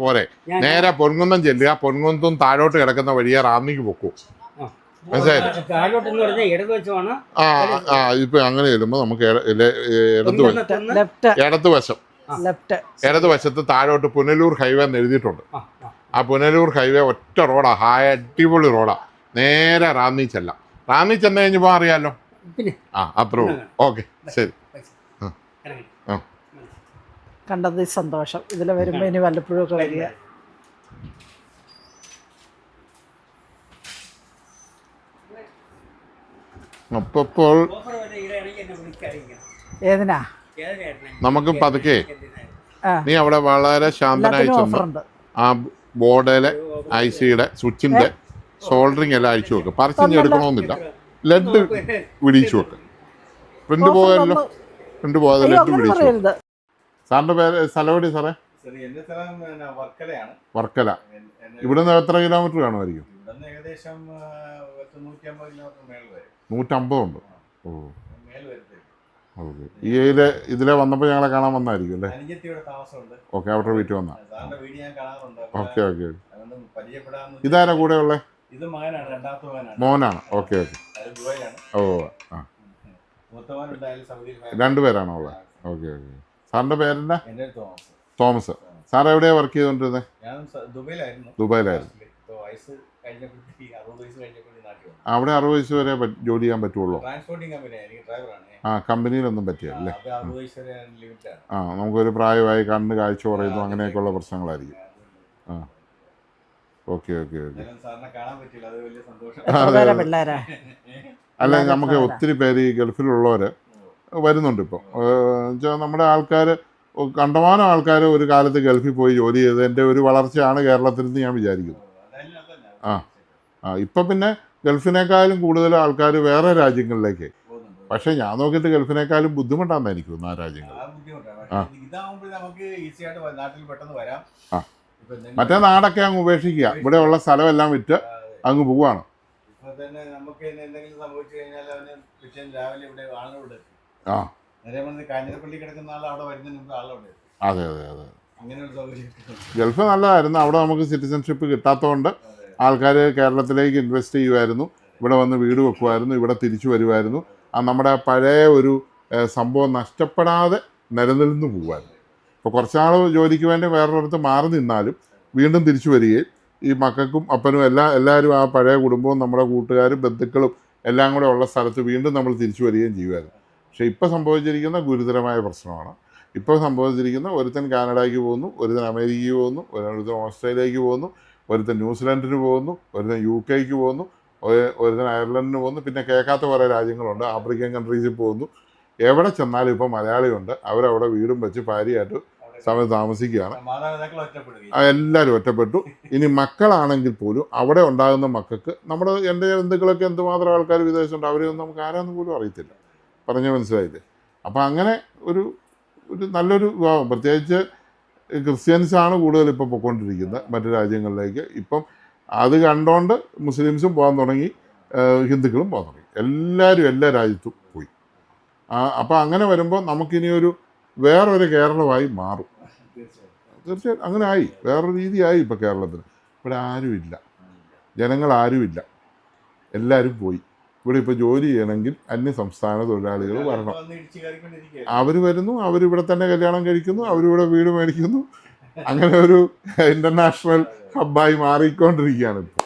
[SPEAKER 2] പോരെ നേരെ പൊൻകുന്നം ചെല്ലുക. പൊൻകുന്നം താഴോട്ട് കിടക്കുന്ന വഴിയെ റാന്നിക്ക് പൊക്കൂ. മനസ്സിലായില്ലേ? ഇപ്പൊ അങ്ങനെ ചെല്ലുമ്പോ നമുക്ക് ഇടതുവശത്ത് താഴോട്ട് പുനലൂർ ഹൈവേ എന്ന് എഴുതിയിട്ടുണ്ട്. ആ പുനലൂർ ഹൈവേ ഒറ്റ റോഡാ. അടിപൊളി റോഡാ. നേരെ റാന്നി ചെല്ലാം. റാന്നി ചെന്ന് കഴിഞ്ഞപ്പോ അറിയാലോ. അത്രേ ഉള്ളൂ. ഓക്കെ, ശരി.
[SPEAKER 4] കണ്ടത് സന്തോഷം. ഇതിൽ വരുമ്പോൾ ഇനി വല്ലപ്പോഴും ഒക്കെ വരിക.
[SPEAKER 2] അപ്പോൾ
[SPEAKER 4] ഏതിനാ
[SPEAKER 2] നമുക്ക് പതുക്കെ നീ അവിടെ വളരെ ശാന്തനായി ചെന്ന് ആ ബോർഡിലെ ഐസിയുടെ സ്വിച്ചിന്റെ സോൾഡറിങ് എല്ലാം അഴിച്ചു വെക്കും. പറിച്ചു എടുക്കണമെന്നില്ല. ലെഡ് പിടിച്ചു വെക്കും. പ്രിന്റ് പോയല്ലോ. പ്രിന്റ് പോകാതെ ലെഡ് പിടിച്ചു വെക്കും. സാറിന്റെ പേര് സ്ഥലം എവിടെ സാറേ? വർക്കല. ഇവിടുന്ന് എത്ര കിലോമീറ്റർ കാണുമായിരിക്കും? 150 ഉണ്ട്. ഓ ഓക്കെ. ഈ ഇതിലെ വന്നപ്പോൾ ഞങ്ങളെ കാണാൻ വന്നായിരിക്കും അല്ലേ? ഓക്കെ, അവരുടെ വീട്ടിൽ വന്നാ. Okay okay. ഇതാരാ കൂടെ ഉള്ളത്? മോനാണ്. Okay okay. ഓ ആ, രണ്ടുപേരാണോ ഉള്ളത്? Okay okay. സാറിന്റെ പേരെന്താ? തോമസ്. സാർ എവിടെയാ വർക്ക് ചെയ്തോണ്ടിരുന്നത്? ദുബായിലായിരുന്നു. അവിടെ 60 വയസ്സ് വരെ ജോലി ചെയ്യാൻ പറ്റുള്ളൂ. ആ, കമ്പനിയിലൊന്നും പറ്റിയല്ലേ? ആ, നമുക്കൊരു പ്രായമായി കണ്ണ് കാഴ്ച കുറയുന്നു അങ്ങനെയൊക്കെയുള്ള പ്രശ്നങ്ങളായിരിക്കും. ആ, ഓക്കെ ഓക്കെ ഓക്കെ. അല്ല, നമുക്ക് ഒത്തിരി പേര് ഈ ഗൾഫിലുള്ളവർ വരുന്നുണ്ട് ഇപ്പോൾ. നമ്മുടെ ആൾക്കാർ, കണ്ടമാനം ആൾക്കാർ ഒരു കാലത്ത് ഗൾഫിൽ പോയി ജോലി ചെയ്തതിൻ്റെ ഒരു വളർച്ചയാണ് കേരളത്തിൽ നിന്ന് ഞാൻ വിചാരിക്കുന്നു. ഇപ്പം പിന്നെ ഗൾഫിനേക്കാളും കൂടുതൽ ആൾക്കാർ വേറെ രാജ്യങ്ങളിലേക്ക്. പക്ഷെ ഞാൻ നോക്കിയിട്ട് ഗൾഫിനേക്കാളും ബുദ്ധിമുട്ടാണെന്ന് എനിക്ക് തോന്നുന്നു ആ രാജ്യങ്ങൾ. മറ്റേ നാടൊക്കെ അങ്ങ് ഉപേക്ഷിക്കുക. ഇവിടെ ഉള്ള സ്ഥലമെല്ലാം വിറ്റ് അങ്ങ് പോവാണ്. ആ, അതെ അതെ അതെ. ഗൾഫ് നല്ലതായിരുന്നു. അവിടെ നമുക്ക് സിറ്റിസൺഷിപ്പ് കിട്ടാത്തതുകൊണ്ട് ആൾക്കാർ കേരളത്തിലേക്ക് ഇൻവെസ്റ്റ് ചെയ്യുമായിരുന്നു. ഇവിടെ വന്ന് വീട് വെക്കുമായിരുന്നു. ഇവിടെ തിരിച്ചു വരുമായിരുന്നു. നമ്മുടെ പഴയ ഒരു സംഭവം നഷ്ടപ്പെടാതെ നിലനിന്ന് പോകുമായിരുന്നു. ഇപ്പോൾ കുറച്ചാൾ ജോലിക്ക് വേണ്ടി വേറൊരിടത്ത് മാറി നിന്നാലും വീണ്ടും തിരിച്ചു വരികയും ഈ മക്കൾക്കും അപ്പനും എല്ലാവരും ആ പഴയ കുടുംബവും നമ്മുടെ കൂട്ടുകാരും ബന്ധുക്കളും എല്ലാം കൂടെ ഉള്ള സ്ഥലത്ത് വീണ്ടും നമ്മൾ തിരിച്ചു വരികയും ചെയ്യുമായിരുന്നു. പക്ഷേ ഇപ്പോൾ സംഭവിച്ചിരിക്കുന്ന ഗുരുതരമായ പ്രശ്നമാണ്. ഇപ്പോൾ സംഭവിച്ചിരിക്കുന്ന ഒരുത്തൻ കാനഡയ്ക്ക് പോകുന്നു, ഒരുത്തൻ അമേരിക്കയ്ക്ക് പോകുന്നു, ഒരുത്തൻ ഓസ്ട്രേലിയക്ക് പോകുന്നു, ഒരുത്തൻ ന്യൂസിലാൻഡിന് പോകുന്നു, ഒരുത്തൻ UK പോകുന്നു, ഒരുത്തൻ അയർലൻഡിന് പോകുന്നു. പിന്നെ കേൾക്കാത്ത കുറേ രാജ്യങ്ങളുണ്ട്. ആഫ്രിക്കൻ കൺട്രീസിൽ പോകുന്നു. എവിടെ ചെന്നാലും ഇപ്പോൾ മലയാളിയുണ്ട്. അവരവിടെ വീടും വെച്ച് ഭാര്യയായിട്ട് സമയത്ത് താമസിക്കുകയാണ്. എല്ലാവരും ഒറ്റപ്പെട്ടു. ഇനി മക്കളാണെങ്കിൽ പോലും അവിടെ ഉണ്ടാകുന്ന മക്കൾക്ക് എൻ്റെ ബന്ധുക്കളൊക്കെ എന്തുമാത്രം ആൾക്കാർ വിദേശത്തുണ്ട്. അവരെയൊന്നും നമുക്ക് ആരാന്ന് പോലും അറിയത്തില്ല. പറഞ്ഞ മനസ്സിലായില്ലേ? അപ്പം അങ്ങനെ ഒരു നല്ലൊരു വിഭാഗം, പ്രത്യേകിച്ച് ക്രിസ്ത്യൻസാണ് കൂടുതൽ ഇപ്പോൾ പൊയ്ക്കൊണ്ടിരിക്കുന്നത് മറ്റു രാജ്യങ്ങളിലേക്ക്. ഇപ്പം അത് കണ്ടുകൊണ്ട് മുസ്ലിംസും പോകാൻ തുടങ്ങി, ഹിന്ദുക്കളും പോകാൻ തുടങ്ങി. എല്ലാവരും എല്ലാ രാജ്യത്തും പോയി. അപ്പം അങ്ങനെ വരുമ്പോൾ നമുക്കിനിയൊരു വേറൊരു കേരളമായി മാറും. തീർച്ചയായും അങ്ങനെ ആയി. വേറൊരു രീതിയായി ഇപ്പോൾ കേരളത്തിന്. ഇവിടെ ആരുമില്ല, ജനങ്ങൾ ആരുമില്ല, എല്ലാവരും പോയി. ഇവിടെ ഇപ്പോൾ ജോലി ചെയ്യണമെങ്കിൽ അന്യ സംസ്ഥാന തൊഴിലാളികൾ വരണം. അവർ വരുന്നു, അവരിവിടെ തന്നെ കല്യാണം കഴിക്കുന്നു, അവരിവിടെ വീട് മേടിക്കുന്നു. അങ്ങനെ ഒരു ഇൻ്റർനാഷണൽ ഹബ്ബായി മാറിക്കൊണ്ടിരിക്കുകയാണ് ഇപ്പോൾ.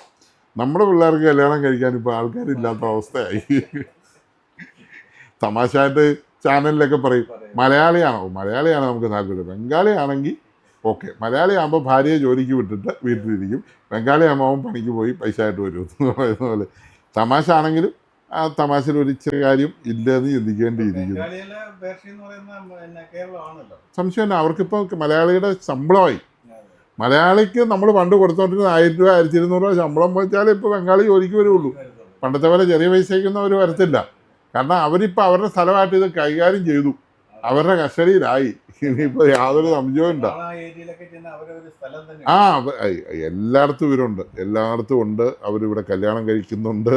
[SPEAKER 2] നമ്മുടെ പിള്ളേർക്ക് കല്യാണം കഴിക്കാൻ ഇപ്പോൾ ആൾക്കാരില്ലാത്ത അവസ്ഥയായി. തമാശയായിട്ട് ചാനലിലൊക്കെ പറയും മലയാളിയാണോ നമുക്ക് താല്പര്യം. ബംഗാളിയാണെങ്കിൽ ഓക്കെ. മലയാളിയാകുമ്പോൾ ഭാര്യയെ ജോലിക്ക് വിട്ടിട്ട് വീട്ടിലിരിക്കും. ബംഗാളിയാകുമ്പോൾ അവൻ പണിക്ക് പോയി പൈസ ആയിട്ട് വരും എന്ന് പറയുന്ന പോലെ. തമാശ ആണെങ്കിലും ആ തമാശയിൽ ഒരു ഇച്ചിരി കാര്യം ഇല്ലെന്ന് ചിന്തിക്കേണ്ടിയിരിക്കുന്നു. സംശയമില്ല. അവർക്കിപ്പോൾ മലയാളിയുടെ ശമ്പളമായി. മലയാളിക്ക് നമ്മൾ പണ്ട് കൊടുത്തോണ്ടിരുന്ന 1000 രൂപ 1200 രൂപ ശമ്പളം വെച്ചാൽ ഇപ്പോൾ ബംഗാളി ജോലിക്ക് വരുള്ളൂ. പണ്ടത്തെ പോലെ ചെറിയ പൈസയ്ക്കൊന്നും അവർ വരത്തില്ല. കാരണം അവരിപ്പോൾ അവരുടെ സ്ഥലമായിട്ട് ഇത് കൈകാര്യം ചെയ്തു, അവരുടെ കസ്റ്റഡിയിലായി. ഇനിയിപ്പോൾ യാതൊരു സംശയവും ഇല്ല. ആ എല്ലായിടത്തും ഇവരുണ്ട്, എല്ലായിടത്തും ഉണ്ട്. അവരിവിടെ കല്യാണം കഴിക്കുന്നുണ്ട്.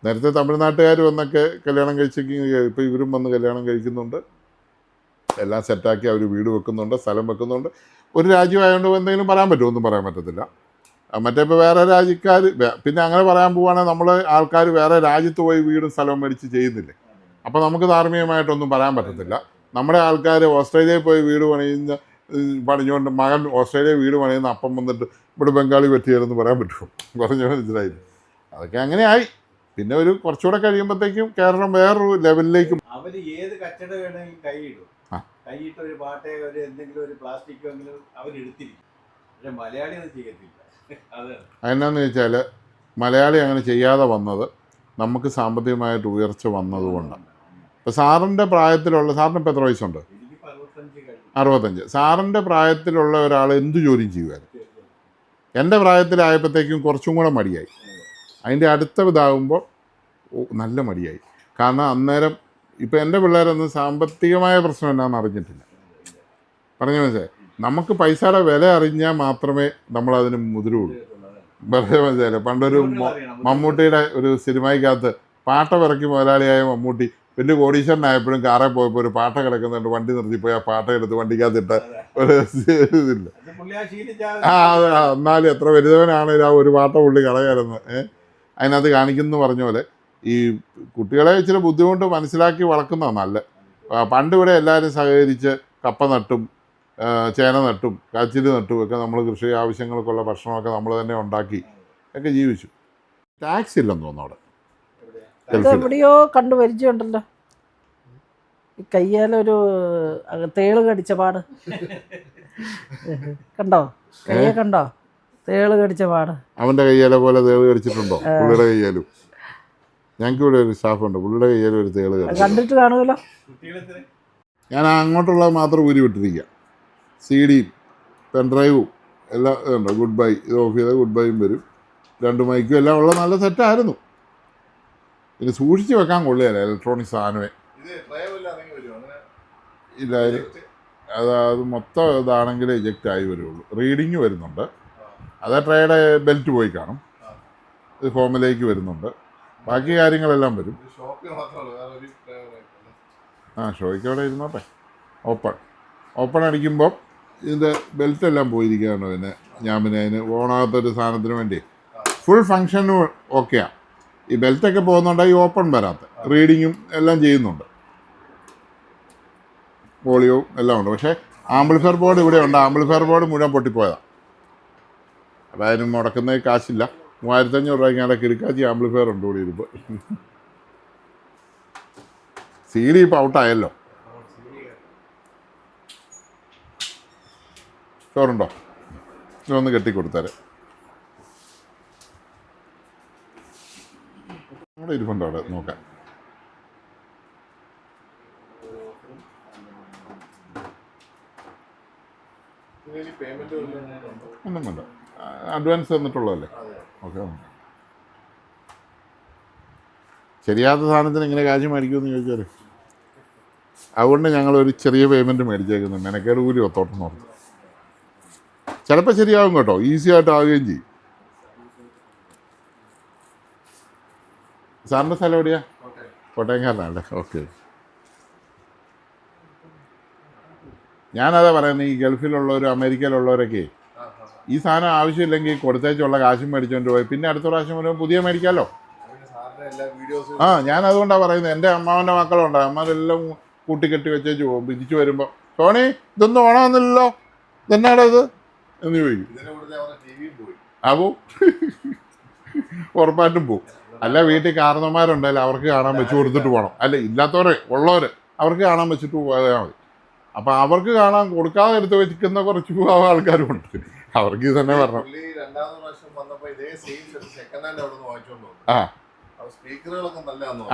[SPEAKER 2] നേരത്തെ തമിഴ്നാട്ടുകാർ വന്നൊക്കെ കല്യാണം കഴിച്ചെങ്കിൽ ഇപ്പോൾ ഇവരും വന്ന് കല്യാണം കഴിക്കുന്നുണ്ട്. എല്ലാം സെറ്റാക്കി അവർ വീട് വെക്കുന്നുണ്ട്, സ്ഥലം വെക്കുന്നുണ്ട്. ഒരു രാജ്യമായതുകൊണ്ട് എന്തെങ്കിലും പറയാൻ പറ്റുമോ? ഒന്നും പറയാൻ പറ്റത്തില്ല. മറ്റേ ഇപ്പോൾ വേറെ രാജ്യക്കാർ പിന്നെ അങ്ങനെ പറയാൻ പോവുകയാണെങ്കിൽ നമ്മൾ ആൾക്കാർ വേറെ രാജ്യത്ത് പോയി വീടും സ്ഥലവും മേടിച്ച് ചെയ്യുന്നില്ലേ, അപ്പോൾ നമുക്ക് ധാർമ്മികമായിട്ടൊന്നും പറയാൻ പറ്റത്തില്ല. നമ്മുടെ ആൾക്കാർ ഓസ്ട്രേലിയയിൽ പോയി വീട് പണിഞ്ഞുകൊണ്ട് മകൻ ഓസ്ട്രേലിയ വീട് പണിയുന്ന അപ്പം വന്നിട്ട് ഇവിടെ ബംഗാളി പറ്റിയാലെന്ന് പറയാൻ പറ്റുമോ? പറഞ്ഞു മനസ്സിലായില്ല. അതൊക്കെ അങ്ങനെയായി. പിന്നെ ഒരു കുറച്ചുകൂടെ കഴിയുമ്പോഴത്തേക്കും കേരളം വേറൊരു ലെവലിലേക്കും
[SPEAKER 7] അവര് ഏത് കച്ചട വേണമെങ്കിലും കൈയിടും. കൈയിട്ട് ഒരു പാട്ടയോ ഒരു എന്തെങ്കിലും ഒരു പ്ലാസ്റ്റിക്കോ എങ്കിലും അവരെടുത്തിരിക്കും. പക്ഷെ മലയാളി അത് ചെയ്യത്തില്ല.
[SPEAKER 2] അതെന്നാന്ന് ചോദിച്ചാൽ മലയാളി അങ്ങനെ ചെയ്യാതെ വന്നത് നമുക്ക് സാമ്പത്തികമായിട്ട് ഉയർച്ച വന്നതുകൊണ്ടാണ്. ഇപ്പോൾ സാറിൻ്റെ പ്രായത്തിലുള്ള, സാറിന് ഇപ്പോൾ എത്ര വയസ്സുണ്ട്? 65. സാറിൻ്റെ പ്രായത്തിലുള്ള ഒരാൾ എന്ത് ജോലിയും ചെയ്യുമായിരുന്നു. എൻ്റെ പ്രായത്തിലായപ്പോഴത്തേക്കും കുറച്ചും കൂടെ മടിയായി. അതിൻ്റെ അടുത്ത ഇതാകുമ്പോൾ നല്ല മടിയായി. കാരണം അന്നേരം ഇപ്പോൾ എൻ്റെ പിള്ളേരൊന്നും സാമ്പത്തികമായ പ്രശ്നം എന്നാന്ന് അറിഞ്ഞിട്ടില്ല. പറഞ്ഞു മനസ്സിലായി. നമുക്ക് പൈസയുടെ വില അറിഞ്ഞാൽ മാത്രമേ നമ്മളതിന് മുതിരുള്ളൂ. വെറുതെ മനസ്സിലായില്ല. പണ്ടൊരു മമ്മൂട്ടിയുടെ ഒരു സിനിമയ്ക്കകത്ത് പാട്ട പിറക്കി മുതലാളിയായ മമ്മൂട്ടി വലിയ കോടീശ്വരനായപ്പോഴും കാറെ പോയപ്പോൾ ഒരു പാട്ട കിടക്കുന്നുണ്ട്, വണ്ടി നിർത്തിപ്പോയി ആ പാട്ട എടുത്ത് വണ്ടിക്കകത്തിട്ട് ഒരു ഇതില്ല. അതെ, എന്നാലും എത്ര വലുതവനാണെങ്കിലും ആ ഒരു പാട്ട പുള്ളി കളയായിരുന്നു. അതിനകത്ത് കാണിക്കുന്നു പറഞ്ഞ പോലെ ഈ കുട്ടികളെ ഇച്ചിരി ബുദ്ധിമുട്ട് മനസ്സിലാക്കി വളർക്കുന്നതാണ് നല്ലത്. പണ്ട് ഇവിടെ എല്ലാവരും സഹകരിച്ച് കപ്പ നട്ടും ചേന നട്ടും കാച്ചിൽ നട്ടും ഒക്കെ നമ്മൾ കൃഷി ആവശ്യങ്ങൾക്കുള്ള ഭക്ഷണമൊക്കെ നമ്മൾ തന്നെ ഉണ്ടാക്കി ഒക്കെ ജീവിച്ചു. ടാക്സ് ഇല്ലെന്ന് തോന്നുന്നു അവിടെ.
[SPEAKER 4] എവിടെയോ കണ്ടു പരിചയമുണ്ടല്ലോ, ഈ കയ്യാലൊരു തേള് കടിച്ച പാട് കണ്ടോ? കയ്യെ കണ്ടോ തേള് കടിച്ച പാട്?
[SPEAKER 2] അവൻ്റെ കയ്യാലെ പോലെ തേള് കടിച്ചിട്ടുണ്ടോ? പുള്ളിയുടെ കയ്യാലും. ഞങ്ങൾക്ക് ഇവിടെ ഒരു സ്റ്റാഫുണ്ട്, പുള്ളിയുടെ കയ്യാലും ഒരു തേള് കടിച്ചു.
[SPEAKER 4] കണ്ടിട്ട് കാണുമല്ലോ.
[SPEAKER 2] ഞാൻ അങ്ങോട്ടുള്ളത് മാത്രം ഊരി വിട്ടിരിക്കുക. CD പെൻഡ്രൈവും എല്ലാം ഇതുണ്ട്. ഗുഡ് ബൈ ഇത് ഓഫ് ചെയ്താൽ ഗുഡ് ബൈയും വരും. 2 മൈക്കും എല്ലാം ഉള്ള നല്ല സെറ്റായിരുന്നു. പിന്നെ സൂക്ഷിച്ച് വെക്കാൻ കൊള്ളുകയല്ല ഇലക്ട്രോണിക് സാധനമേ. ഇല്ല, അത് മൊത്തം ഇതാണെങ്കിൽ എജക്റ്റ് ആയി വരുള്ളൂ. റീഡിങ് വരുന്നുണ്ട്. അത് ട്രേയുടെ ബെൽറ്റ് പോയി കാണും. ഇത് ഫോമിലേക്ക് വരുന്നുണ്ട്. ബാക്കി കാര്യങ്ങളെല്ലാം വരും. ഷോയ്ക്ക് അവിടെ ഇരുന്നോട്ടെ. ഓപ്പൺ അടിക്കുമ്പോൾ ഇതിൻ്റെ ബെൽറ്റെല്ലാം പോയിരിക്കുകയാണ്. പിന്നെ അതിന് ഓണാകത്തൊരു സാധനത്തിന് വേണ്ടി ഫുൾ ഫങ്ഷനും ഓക്കെയാണ്. ഈ ബെൽറ്റൊക്കെ പോകുന്നുണ്ട്, ഈ ഓപ്പൺ വരാത്ത റീഡിങ്ങും എല്ലാം ചെയ്യുന്നുണ്ട്. വോളിയവും എല്ലാം ഉണ്ട്. പക്ഷേ ആംപ്ലിഫയർ ബോർഡ് ഇവിടെ ഉണ്ട്. ആംപ്ലിഫയർ ബോർഡ് മുഴുവൻ പൊട്ടിപ്പോയതാണ്. അപ്പോൾ അതിന് മുടക്കുന്ന കാശില്ല. 3500 രൂപയ്ക്ക് അവിടെ കിടക്കാച്ചി ആംപ്ലിഫയർ ഉണ്ട് ഇവിടെ ഇരുപ്പ്. CD ഇപ്പോൾ ഔട്ടായല്ലോ. ചോറുണ്ടോ? ഇതൊന്ന് കെട്ടിക്കൊടുത്താൽ നമ്മുടെ ഇരിപ്പുണ്ടോ അവിടെ നോക്കാൻ? ഒന്നും വേണ്ട, അഡ്വാൻസ് തന്നിട്ടുള്ളതല്ലേ. ഓക്കെ. ശരിയാത്ത സാധനത്തിന് ഇങ്ങനെ കാശ് മേടിക്കുമെന്ന് ചോദിച്ചാൽ അതുകൊണ്ട് ഞങ്ങളൊരു ചെറിയ പേയ്മെൻറ്റ് മേടിച്ചേക്കുന്നു. മെനക്കേട് കൂലി ഒത്തോട്ടം നോക്കും. ചിലപ്പോൾ ശരിയാകും കേട്ടോ, ഈസി ആയിട്ടാവുകയും ചെയ്യും. സാറിൻ്റെ സ്ഥലം എവിടെയാ? കോട്ടയംകാരനാണല്ലേ? ഓക്കെ. ഞാനതാ പറയുന്നത്, ഈ ഗൾഫിലുള്ളവരും അമേരിക്കയിലുള്ളവരൊക്കെ ഈ സാധനം ആവശ്യമില്ലെങ്കിൽ കൊടുത്തേച്ചുള്ള കാശും മേടിച്ചുകൊണ്ട് പോയി പിന്നെ അടുത്ത പ്രാവശ്യം വരുമ്പോൾ പുതിയ മേടിക്കാമല്ലോ. ഞാൻ അതുകൊണ്ടാണ് പറയുന്നത്. എൻ്റെ അമ്മാവൻ്റെ മക്കളുണ്ട്, അമ്മമാരെല്ലാം കൂട്ടിക്കെട്ടി വെച്ചേച്ച് പോകും. തിരിച്ചു വരുമ്പോൾ സോണി ഇതൊന്നും ഓണമെന്നില്ലല്ലോ, ഇതെന്നാടോ ഇത് എന്ന് ചോദിക്കും. പോവും, ഉറപ്പായിട്ടും പോവും. അല്ല വീട്ടിൽ കാരണന്മാരുണ്ടല്ലോ, അവർക്ക് കാണാൻ വെച്ച് കൊടുത്തിട്ട് പോകണം. അല്ല ഇല്ലാത്തവരെ ഉള്ളവർ അവർക്ക് കാണാൻ വെച്ചിട്ട് പോയാൽ മതി. അപ്പം അവർക്ക് കാണാൻ കൊടുക്കാതെ എടുത്ത് വെച്ചിരിക്കുന്ന കുറച്ച് ആൾക്കാരുണ്ട്. അവർക്ക് ഇത് തന്നെ പറഞ്ഞു.
[SPEAKER 7] സ്പീക്കറുകളൊക്കെ നല്ലതാന്ന്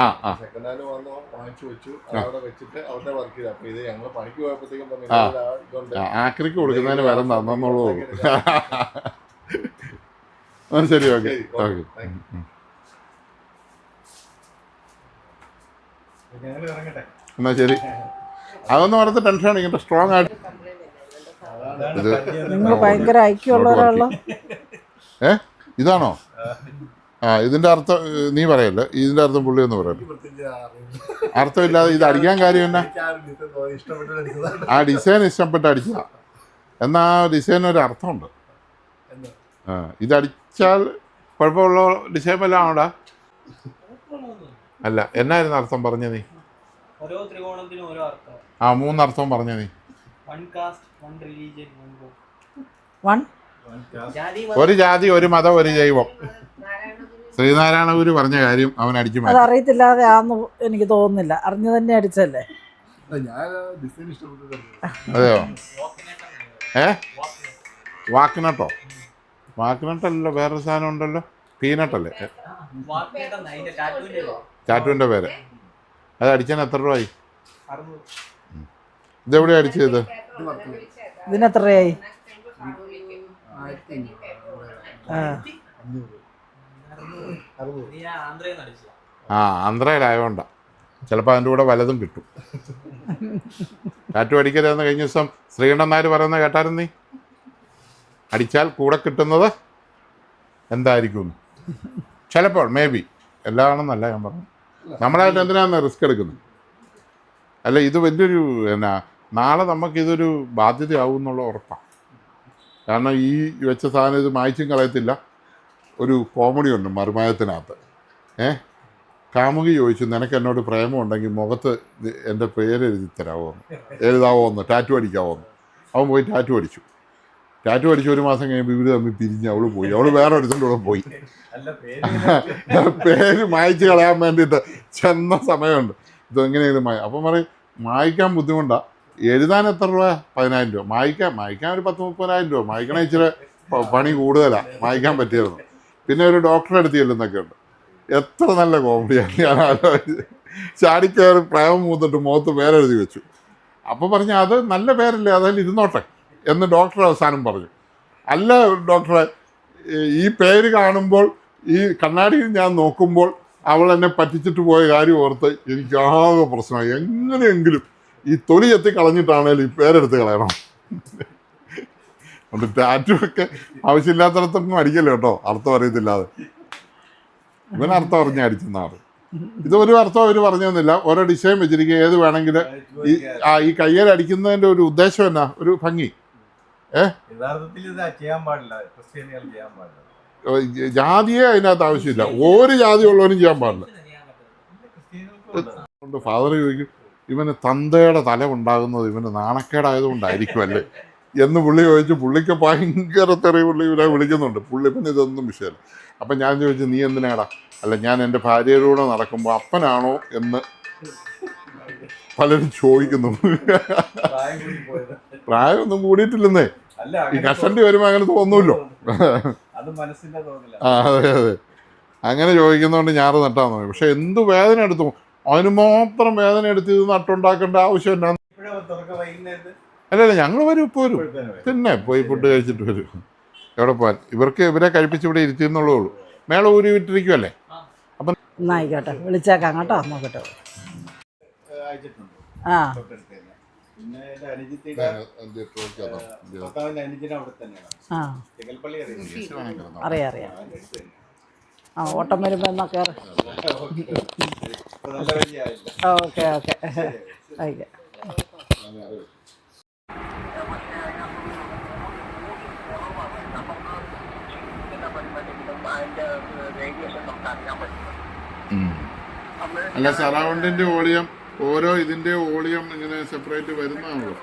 [SPEAKER 7] സെക്കൻഡ് ഹാൻഡ് വന്ന് വാങ്ങിച്ചു വെച്ചു. അവിടെ വെച്ചിട്ട് അവിടെ വർക്ക് ചെയ്തു. അപ്പൊ ഇത് ഞങ്ങൾ പണിക്ക് പോയപ്പോഴത്തേക്കും
[SPEAKER 2] ആക്രിക്ക് കൊടുക്കുന്നതിന് വില തന്നുള്ളൂ. ശരി, ഓക്കെ.
[SPEAKER 7] ഞങ്ങൾ ഇറങ്ങട്ടെ.
[SPEAKER 2] എന്നാൽ ശരി. അതൊന്നും ഓർത്ത് ടെൻഷൻ അടിക്കണ്ട. സ്ട്രോങ് ആയിട്ട്
[SPEAKER 7] അതാണ്
[SPEAKER 2] ഇത്
[SPEAKER 7] പരിചയം.
[SPEAKER 4] നിങ്ങൾ ഭയങ്കര ഐക്യമുള്ളവരാണല്ലോ.
[SPEAKER 2] ഇതാണോ? ഇതിന്റെ അർത്ഥം നീ പറയല്ലേ, ഇതിന്റെ അർത്ഥം പുള്ളി ഒന്ന് പറയല്ലേ. അർത്ഥമില്ലാതെ ഇത് അടിക്കാൻ കാര്യം എന്നാ? ആ ഡിസൈൻ ഇഷ്ടപ്പെട്ട് അടിച്ചതാ. എന്നാ ആ ഡിസൈൻ ഒരു അർത്ഥമുണ്ട്. ഇതടിച്ചാൽ കുഴപ്പമുള്ള ഡിസൈൻ വല്ലതും ആണോടാ? അല്ല, എന്നായിരുന്നു അർത്ഥം പറഞ്ഞ നീ?
[SPEAKER 6] ഓരോ ത്രികോണത്തിനും ഓരോ അർത്ഥം.
[SPEAKER 2] 3 അർത്ഥവും പറഞ്ഞ നീ.
[SPEAKER 6] One cast, one religion, one God.
[SPEAKER 4] One
[SPEAKER 6] ജാതി
[SPEAKER 2] ഒരു ജാതി, ഒരു മതം, ഒരു ദൈവം. ശ്രീനാരായണ ഗുരു പറഞ്ഞ കാര്യം അവൻ അടിച്ചു
[SPEAKER 4] അത്
[SPEAKER 2] മാറ്റി.
[SPEAKER 4] അറിയത്തില്ലാതെ ആന്ന് എനിക്ക് തോന്നുന്നില്ല. അറിഞ്ഞു തന്നെ അടിച്ചല്ലേ.
[SPEAKER 2] അതെയോ? വാക്കിനട്ടോ? വാക്കിനട്ടല്ലോ, വേറൊരു സാധനം ഉണ്ടല്ലോ, പീനട്ടല്ലേ?
[SPEAKER 6] വാക്കിനേട്ടം അതിന്റെ ടാറ്റൂവിന്റെ
[SPEAKER 2] ടാറ്റുവിൻ്റെ പേര്. അത് അടിച്ചാൽ എത്ര രൂപയായി?
[SPEAKER 6] 600.
[SPEAKER 2] ഇതെവിടെയാണ് അടിച്ചത്?
[SPEAKER 4] ഇതിനെത്ര രൂപയായി?
[SPEAKER 6] ഇത് ഞാൻ ആന്ധ്രയിൽ നിന്ന് അടിച്ചതാ.
[SPEAKER 2] ആന്ധ്രയിലായോണ്ട ചിലപ്പോൾ അതിൻ്റെ കൂടെ വലതും കിട്ടും. ടാറ്റു അടിക്കരുതെന്ന് കഴിഞ്ഞ ദിവസം ശ്രീകണ്ഠൻ നായർ പറയുന്നത് കേട്ടായിരുന്നു നീ? അടിച്ചാൽ കൂടെ കിട്ടുന്നത് എന്തായിരിക്കും? ചിലപ്പോൾ മേ ബി, എല്ലാണെന്നല്ല ഞാൻ പറഞ്ഞു. നമ്മളായിട്ട് എന്തിനാണ് റിസ്ക് എടുക്കുന്നത്? അല്ല, ഇത് വലിയൊരു നാളെ നമുക്കിതൊരു ബാധ്യതയാവും എന്നുള്ള ഉറപ്പാണ്. കാരണം ഈ വെച്ച സാധനം ഇത് മായ്ച്ചും കളയത്തില്ല. ഒരു കോമഡി ഉണ്ട് മറുമായത്തിനകത്ത്. കാമുകി ചോദിച്ചു, നിനക്ക് എന്നോട് പ്രേമം ഉണ്ടെങ്കിൽ മുഖത്ത് എൻ്റെ പേര് എഴുതാവോ എന്ന്, ടാറ്റു അടിക്കാവോ എന്ന്. അവൻ പോയി ടാറ്റു അടിച്ചു. ടാറ്റു അടിച്ച് 1 മാസം കഴിയുമ്പോൾ ഇവർ തമ്മിൽ പിരിഞ്ഞ് അവൾ പോയി. അവൾ വേറെ ഒരുത്തിൻ്റെ കൂടെ പോയി. പേര് മായ്ച്ച് കളയാൻ വേണ്ടിയിട്ട് ചെന്ന സമയമുണ്ട്. ഇതെങ്ങനെയാണ് അപ്പം പറയും മായ്ക്കാൻ ബുദ്ധിമുട്ടാണ്. എഴുതാൻ എത്ര രൂപ? 10,000 രൂപ. മായ്ക്കാൻ ഒരു 10-30,000 രൂപ. മായ്ക്കണ ഇച്ചിരി പണി കൂടുതലാണ്. മായ്ക്കാൻ പറ്റിയിരുന്നു. പിന്നെ ഒരു ഡോക്ടറെ അടുത്ത് ചെല്ലുന്നൊക്കെ ഉണ്ട്. എത്ര നല്ല കോമഡിയാണ്. ഞാൻ ആലോചിച്ച് ചാടിക്കയറി പ്രേമം മൂത്തിട്ട് മുഖത്ത് പേരെഴുതി വെച്ചു. അപ്പോൾ പറഞ്ഞു അത് നല്ല പേരല്ലേ, അതിൽ ഇരുന്നോട്ടെ എന്ന് ഡോക്ടർ അവസാനം പറഞ്ഞു. അല്ല ഡോക്ടറെ, ഈ പേര് കാണുമ്പോൾ ഈ കണ്ണാടിയിൽ ഞാൻ നോക്കുമ്പോൾ അവൾ എന്നെ പറ്റിച്ചിട്ട് പോയ കാര്യം ഓർത്ത് എനിക്കാകെ പ്രശ്നമായി. എങ്ങനെയെങ്കിലും ഈ തൊലി എത്തി കളഞ്ഞിട്ടാണേലും ഈ പേരെടുത്ത് കളയണം. അതുകൊണ്ട് ടാറ്റു ഒക്കെ ആവശ്യമില്ലാത്തടത്തൊന്നും അടിക്കല്ലോ കേട്ടോ, അർത്ഥം അറിയത്തില്ലാതെ. ഇവൻ അർത്ഥം അറിഞ്ഞ അടിച്ചെന്നാണ്. ഇത് ഒരു അർത്ഥം അവർ പറഞ്ഞൊന്നുമില്ല. ഓരോ ഡിസൈൻ വെച്ചിരിക്കുക. ഏത് വേണമെങ്കിലും ഈ കയ്യേൽ അടിക്കുന്നതിൻ്റെ ഒരു ഉദ്ദേശം എന്നാ, ഒരു ഭംഗി.
[SPEAKER 7] യഥാർത്ഥത്തിൽ ഇത് ചെയ്യാൻ പാടില്ല, ക്രിസ്ത്യാനികൾ ചെയ്യാൻ പാടില്ല.
[SPEAKER 2] ജാതിയെ അതിനകത്ത് ആവശ്യമില്ല. ഒരു ജാതി ഉള്ളവനും ചെയ്യാൻ പാടില്ല. അതുകൊണ്ട് ഫാദർ ചോദിക്കും, ഇവന് തന്തയുടെ തല ഉണ്ടാകുന്നത് ഇവന് നാണക്കേടായതുകൊണ്ടായിരിക്കും അല്ലേ എന്ന് പുള്ളി ചോദിച്ചു. പുള്ളിക്ക് ഭയങ്കര തെറി പുള്ളി ഇവരെ വിളിക്കുന്നുണ്ട്. പുള്ളി പിന്നെ ഇതൊന്നും വിഷയമല്ല. അപ്പം ഞാൻ ചോദിച്ചു, നീ എന്തിനാടാ? അല്ല, ഞാൻ എൻ്റെ ഭാര്യയിലൂടെ നടക്കുമ്പോൾ അപ്പനാണോ എന്ന് പലരും ചോദിക്കുന്നു. പ്രായമൊന്നും കൂടിയിട്ടില്ലെന്നേ. ഈ കഷണ്ടി വരുമ്പോൾ അങ്ങനെ തോന്നുമല്ലോ. അതെ അതെ, അങ്ങനെ ചോദിക്കുന്നതുകൊണ്ട് ഞാറ് നട്ടാൽ മതി. പക്ഷെ എന്ത് വേദന എടുത്തു, അതിന് മാത്രം വേദന എടുത്ത് ഇത് നട്ടുണ്ടാക്കേണ്ട ആവശ്യം എന്നാ? അല്ലല്ല, ഞങ്ങൾ വരും, ഇപ്പോൾ വരും. പിന്നെ പോയി ഫുഡ് കഴിച്ചിട്ട് വരും. എവിടെ പോകാൻ? ഇവരെ കഴിപ്പിച്ച് ഇവിടെ ഇരുത്തിയെന്നുള്ളൂ. മേള ഊരി വിട്ടിരിക്കുമല്ലേ. അപ്പം
[SPEAKER 4] എന്നായിക്കോട്ടെ, വിളിച്ചേക്കാം കേട്ടോ. നോക്കട്ടെ. ആ
[SPEAKER 7] പിന്നെ എൻ്റെ അനുജത്തിയുടെ ഭർത്താവിൻ്റെ അനുജന അവിടെ തന്നെയാണ്.
[SPEAKER 4] ആ
[SPEAKER 7] ചെങ്ങൽപ്പള്ളി അറിയാം.
[SPEAKER 4] അറിയാം. ആ ഓട്ടം വരുമ്പോൾ എന്നാ കയറി.
[SPEAKER 7] നല്ല പരിചയമായില്ല.
[SPEAKER 4] ഓക്കെ ആയിക്കോട്ടെ.
[SPEAKER 2] അല്ല, സറൗണ്ടിൻ്റെ വോളിയം ഓരോ ഇതിൻ്റെ വോളിയം ഇങ്ങനെ സെപ്പറേറ്റ് വരുന്നതാണല്ലോ.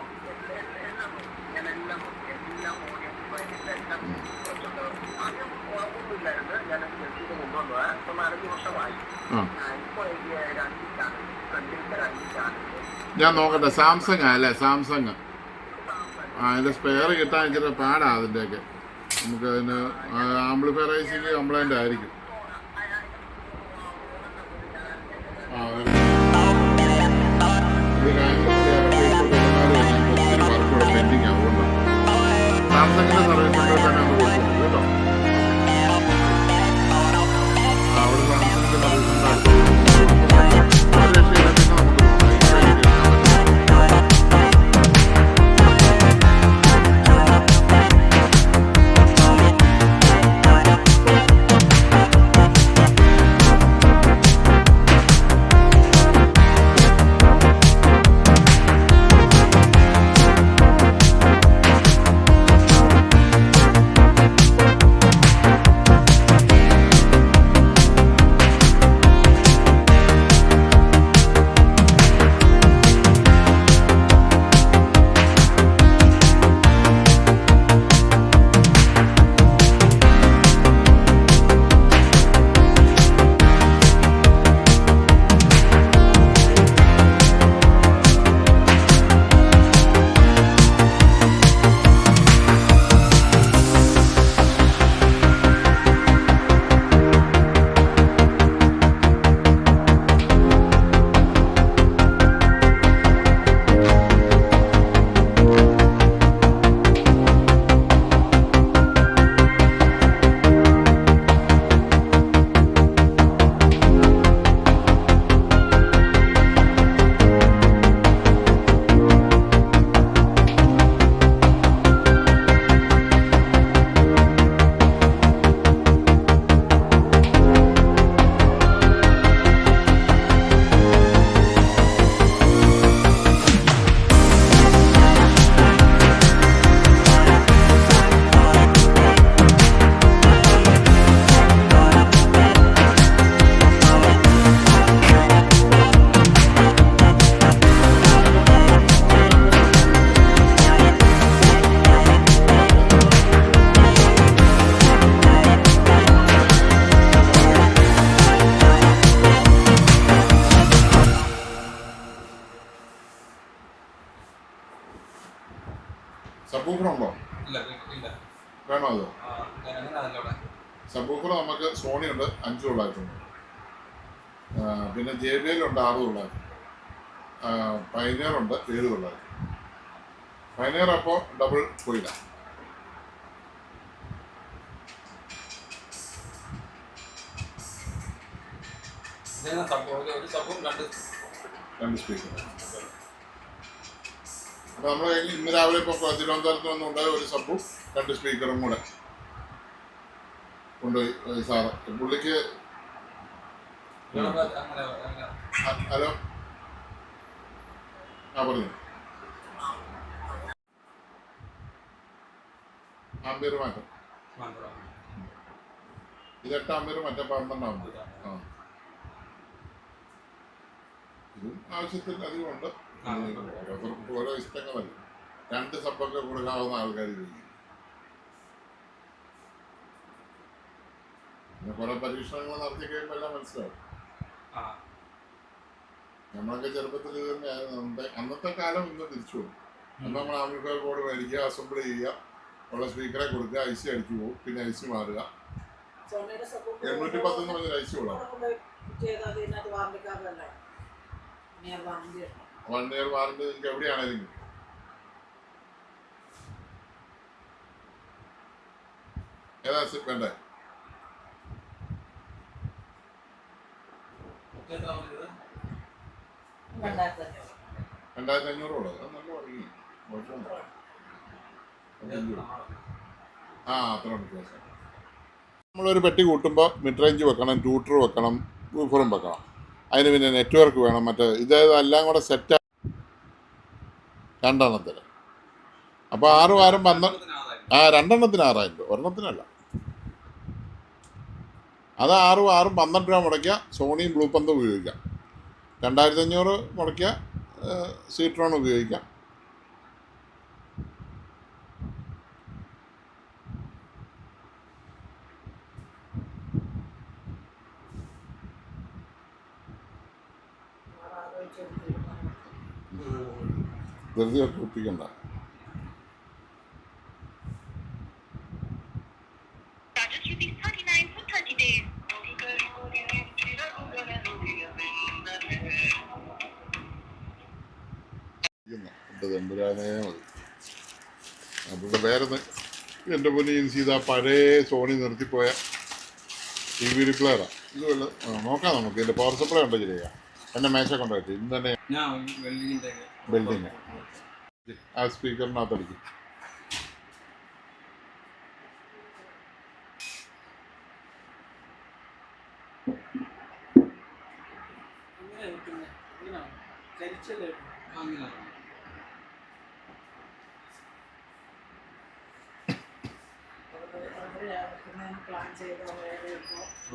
[SPEAKER 2] ഞാൻ നോക്കട്ടെ. സാംസങ് അല്ലേ? സാംസങ്. അതിൻ്റെ സ്പെയർ കിട്ടാൻ ഇച്ചിരി പാടാണ്. അതിൻ്റെയൊക്കെ നമുക്ക് അതിന് ആംപ്ലിഫയർ ഐസിക്ക് കംപ്ലൈൻ്റ് ആയിരിക്കും. ഒത്തിരി വർക്കൂടെ പെൻഡിങ് ആവുകൊണ്ടാണ്. സാംസങ്ങിൻ്റെ സർവീസ് സെൻ്ററിൽ തന്നെ ഒന്ന് കൊടുക്കും കേട്ടോ. അവിടെ സാംസങ്ങിൻ്റെ സർവീസ് സെൻ്റർ അടുത്ത് ഒരു രക്ഷയില്ല. പിന്നെ സബൂഫർ ഉണ്ടോ?
[SPEAKER 6] ഇല്ല ഇല്ല.
[SPEAKER 2] വേണോ അത്?
[SPEAKER 6] അങ്ങനെ അതല്ല അവിടെ.
[SPEAKER 2] സബൂഫർ നമുക്ക് സോണി ഉണ്ട് 5 തൊള്ളായിരത്തുണ്ട്, പിന്നെ JBL ഉണ്ട് 6 തൊള്ളായിരം, പൈനിയർ ഉണ്ട് 7 തൊള്ളായിരം. പൈനിയർ അപ്പോൾ ഡബിൾ പോയില്ല.
[SPEAKER 6] ഒരു സബും
[SPEAKER 2] രണ്ട് സ്പീക്കർ. അപ്പോൾ നമ്മൾ ഇന്ന് രാവിലെ ഇപ്പോൾ തിരുവനന്തപുരത്ത് നിന്നുണ്ടായ ഒരു സബും 2 സ്പീക്കറും കൂടെ കൊണ്ടുപോയി സാറ് പുള്ളിക്ക്. ഹലോ, പറഞ്ഞു. ആംബിയർ മാറ്റം, ഇത് 8 ആംബിയർ മറ്റേ 12 ആംബിയർ. ഇതും ആവശ്യത്തിന് അധികമുണ്ട്. ഓരോരുത്തർക്കും ഓരോ ഇഷ്ടങ്ങളല്ല. 2 സബ്ബൊക്കെ കൊടുക്കാവുന്ന ആൾക്കാർ ചോദിക്കും. പിന്നെ കുറെ പരീക്ഷണങ്ങൾ നടത്തി കഴിയുമ്പോൾ എല്ലാം മനസ്സിലാവും. നമ്മളൊക്കെ ചെറുപ്പത്തിൽ ഇത് തന്നെയായിരുന്നു. അന്നത്തെ കാലം ഇന്ന് തിരിച്ചു പോകും. അന്ന് നമ്മൾ ആംപ്ലിഫയർ ബോർഡ് മേടിക്കുക, അസംബിൾ ചെയ്യുക, ഉള്ള സ്പീക്കറെ കൊടുക്കുക, IC അടിച്ചു പോകും, പിന്നെ IC മാറുക. 810 എന്ന് പറഞ്ഞൊരു IC കൊള്ളാം. 1 ഇയർ വാറണ്ടി നിങ്ങൾക്ക് എവിടെയാണെങ്കിലും. ഏതാ വേണ്ടേ? 2500 ഉള്ളത് അത് നല്ല തുടങ്ങി. അത്ര വ്യത്യാസം. നമ്മളൊരു പെട്ടി കൂട്ടുമ്പോൾ മിഡ് റേഞ്ച് വെക്കണം, ട്യൂട്ടർ വെക്കണം, വൂഫറും വെക്കണം. അതിന് പിന്നെ നെറ്റ്വർക്ക് വേണം. മറ്റേ ഇതെല്ലാം കൂടെ സെറ്റ് 2 എണ്ണത്തിന്. അപ്പോൾ 6 വാരം 12. 2 എണ്ണത്തിന് 6000 രൂപ, ഒരെണ്ണത്തിനല്ല. അത് 6 12 രൂപ മുടക്കുക. സോണിയും ബ്ലൂ പന്ത് ഉപയോഗിക്കാം. 2500 മുടക്കുക, സീട്രോൺ ഉപയോഗിക്കാം. വെറുതെ ഒപ്പിക്കണ്ട. തമ്പുരാനേ മതി. അപ്പോൾ വേറെ എൻ്റെ പൊന്നിയും സീത പഴയ സോണി നിർത്തിപ്പോയ TV റിപ്ലെയറാണ്. ഇത് വല്ല നോക്കാം നമുക്ക്. ഇതിൻ്റെ പവർ സപ്ലൈ ഉണ്ടോ ശരിയാ? എൻ്റെ മേശ കൊണ്ടായിട്ട് ഇന്ന് തന്നെ ബിൽഡിങ് ആ സ്പീക്കറിനകത്തടിക്കും.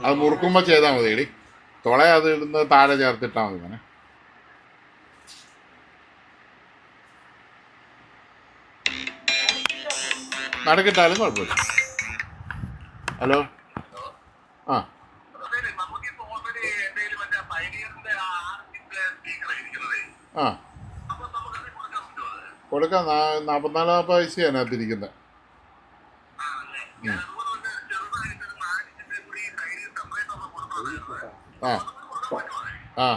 [SPEAKER 2] അത് മുറുക്കുമ്പോൾ ചെയ്താൽ മതി. എടി തുള അത് ഇടുന്ന താഴെ ചേർത്തിട്ടാൽ മതി. ഇങ്ങനെ നടക്കിട്ടാലും കുഴപ്പമില്ല. ഹലോ, ആ ആ കൊടുക്കാം. 44 പൈസ അതിനകത്തിരിക്കുന്നത്. ആ ആ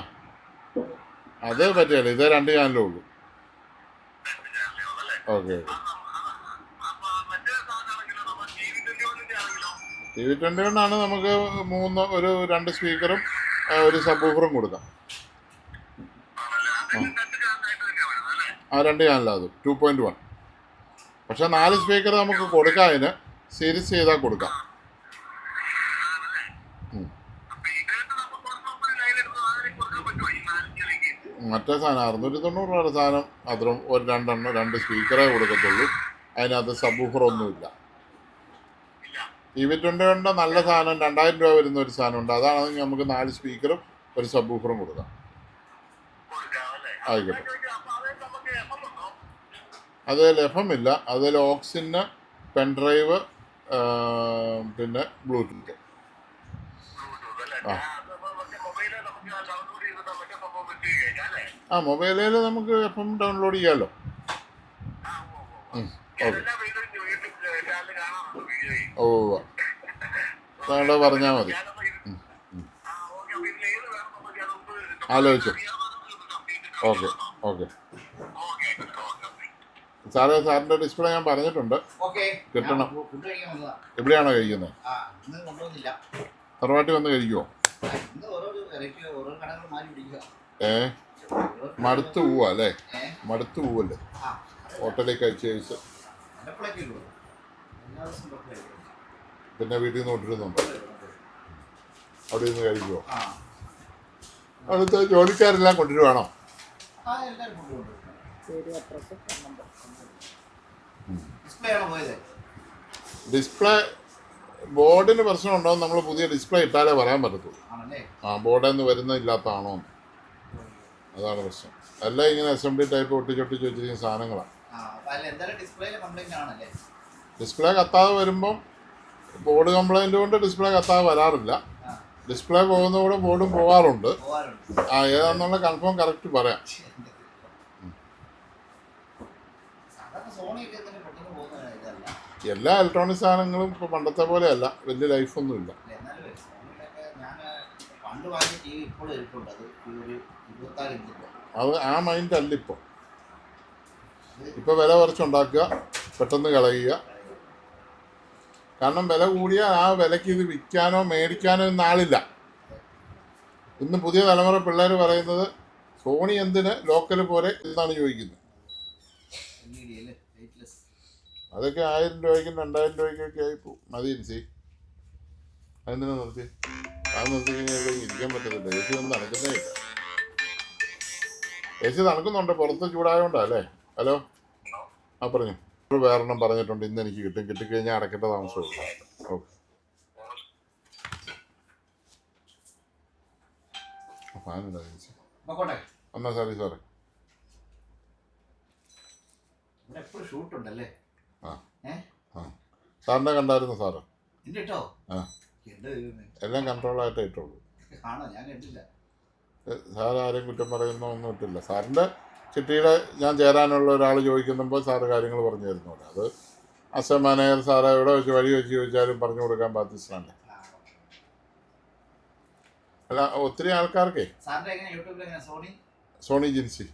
[SPEAKER 2] അത് പറ്റിയല്ലോ. ഇത് 2 ചാനലേ ഉള്ളൂ. ഓക്കെ. TV21 ആണ് നമുക്ക് 2 സ്പീക്കറും 1 സബ്വൂഫറും കൊടുക്കാം. ആ 2 ചാനലാണ് അത് 2.1. പക്ഷെ 4 സ്പീക്കർ നമുക്ക് കൊടുക്കാം. അതിന് സീരീസ് ചെയ്താൽ കൊടുക്കാം. മറ്റേ സാധനം 690 രൂപയുടെ സാധനം അത്രയും ഒരു 2 എണ്ണം 2 സ്പീക്കറേ കൊടുക്കത്തുള്ളൂ. അതിനകത്ത് സബ്വൂഫറൊന്നുമില്ല. TV21 നല്ല സാധനം 2000 രൂപ വരുന്ന ഒരു സാധനമുണ്ട്. അതാണെങ്കിൽ നമുക്ക് 4 സ്പീക്കറും 1 സബ്വൂഫറും കൊടുക്കാം. ആയിക്കോട്ടെ. അതിൽ FM ഇല്ല. അതിൽ ഓക്സിന്, പെൻഡ്രൈവ്, പിന്നെ ബ്ലൂടൂത്ത്. മൊബൈലിൽ നമുക്ക് FM ഡൗൺലോഡ് ചെയ്യാമല്ലോ. ഓ വേണ്ട പറഞ്ഞാൽ മതി. ആലോചിച്ചു. ഓക്കെ ഓക്കെ സാറേ, സാറിൻ്റെ ഡിസ്പ്ലേ ഞാൻ പറഞ്ഞിട്ടുണ്ട്, കിട്ടണം. എവിടെയാണോ കഴിക്കുന്നത്? തറവാട്ടി വന്ന് കഴിക്കുമോ? മടുത്തു പോവാ അല്ലേ? മടുത്തു പോവല്ലേ ഹോട്ടലിൽ കഴിച്ച് പിന്നെ വീട്ടിൽ നിന്ന് കൊണ്ടിരുന്നുണ്ടോ? അവിടെ നിന്ന് കഴിക്കുമോ? അവിടുത്തെ ജോലിക്കാരെല്ലാം കൊണ്ടുവരുവാണോ? ഡിസ്പ്ലേ ബോർഡിന് പ്രശ്നമുണ്ടോ? നമ്മൾ പുതിയ ഡിസ്പ്ലേ ഇട്ടാലേ വരാൻ പറ്റത്തുള്ളൂ. ബോർഡിൽ നിന്ന് വരുന്ന ഇല്ലാത്തതാണോ? അതാണ് പ്രശ്നം. എല്ലാം ഇങ്ങനെ അസംബ്ലി ടൈപ്പ് ഒട്ടിച്ചൊട്ടിച്ച് വെച്ചിരിക്കുന്ന സാധനങ്ങളാണ്. ഡിസ്പ്ലേ കത്താതെ വരുമ്പം ബോർഡ് കംപ്ലൈൻറ്റ് കൊണ്ട് ഡിസ്പ്ലേ കത്താതെ വരാറില്ല. ഡിസ്പ്ലേ പോകുന്ന കൂടെ ബോർഡും പോകാറുണ്ട്. ഏതാണെന്നുള്ള കൺഫേം കറക്റ്റ് പറയാം. എല്ലാ ഇലക്ട്രോണിക് സാധനങ്ങളും ഇപ്പോൾ പണ്ടത്തെ പോലെയല്ല, വലിയ ലൈഫൊന്നുമില്ല. അത് ആ മൈൻഡ് അല്ല ഇപ്പോൾ. ഇപ്പോൾ വില കുറച്ചുണ്ടാക്കുക, പെട്ടെന്ന് കളയുക. കാരണം വില കൂടിയാൽ ആ വിലയ്ക്ക് ഇത് വിൽക്കാനോ മേടിക്കാനോ ഒന്നും ആളില്ല. ഇന്ന് പുതിയ തലമുറ പിള്ളേർ പറയുന്നത് സോണി എന്തിന് ലോക്കൽ പോലെ എന്നാണ് ചോദിക്കുന്നത്. അതൊക്കെ 1000 രൂപയ്ക്കും 2000 രൂപയ്ക്കൊക്കെ ആയിപ്പോവും. മതി സി അതെന്തിനാ നിർത്തി? അത് നിർത്തി കഴിഞ്ഞാൽ ഇരിക്കാൻ പറ്റത്തില്ല. എ സി ഒന്നും തണുക്കുന്നേ ഇല്ല. എ സി തണുക്കുന്നുണ്ട്, പുറത്ത് ചൂടായതുകൊണ്ടാ അല്ലേ? ഹലോ, ആ പറഞ്ഞു. വേറെണ്ണം പറഞ്ഞിട്ടുണ്ട്, ഇന്ന് എനിക്ക് കിട്ടും. കിട്ടിക്കഴിഞ്ഞാൽ അടയ്ക്കേണ്ട താമസമുള്ളൂ. ഓക്കെ ഫാനുണ്ടോ ചേച്ചി? എന്നാ സാറി സാറേ. സാറിനെ കണ്ടായിരുന്നു സാറ്? ആ, എല്ലാം കൺട്രോളായിട്ടേ ഇട്ടുള്ളൂ. സാർ ആരെയും കുറ്റം പറയുന്നോ ഒന്നും ഇട്ടില്ല. സാറിൻ്റെ ചിട്ടിയുടെ ഞാൻ ചേരാനുള്ള ഒരാൾ ചോദിക്കുമ്പോൾ സാറ് കാര്യങ്ങൾ പറഞ്ഞു തരുന്നുണ്ട്. അത് അസ മാനേജർ സാറെ എവിടെ വെച്ച് വഴി വെച്ച് ചോദിച്ചാലും പറഞ്ഞു കൊടുക്കാൻ ബാധ്യസ്ഥനല്ലേ. അല്ല, ഒത്തിരി ആൾക്കാർക്കേ സോണി ജിൻസി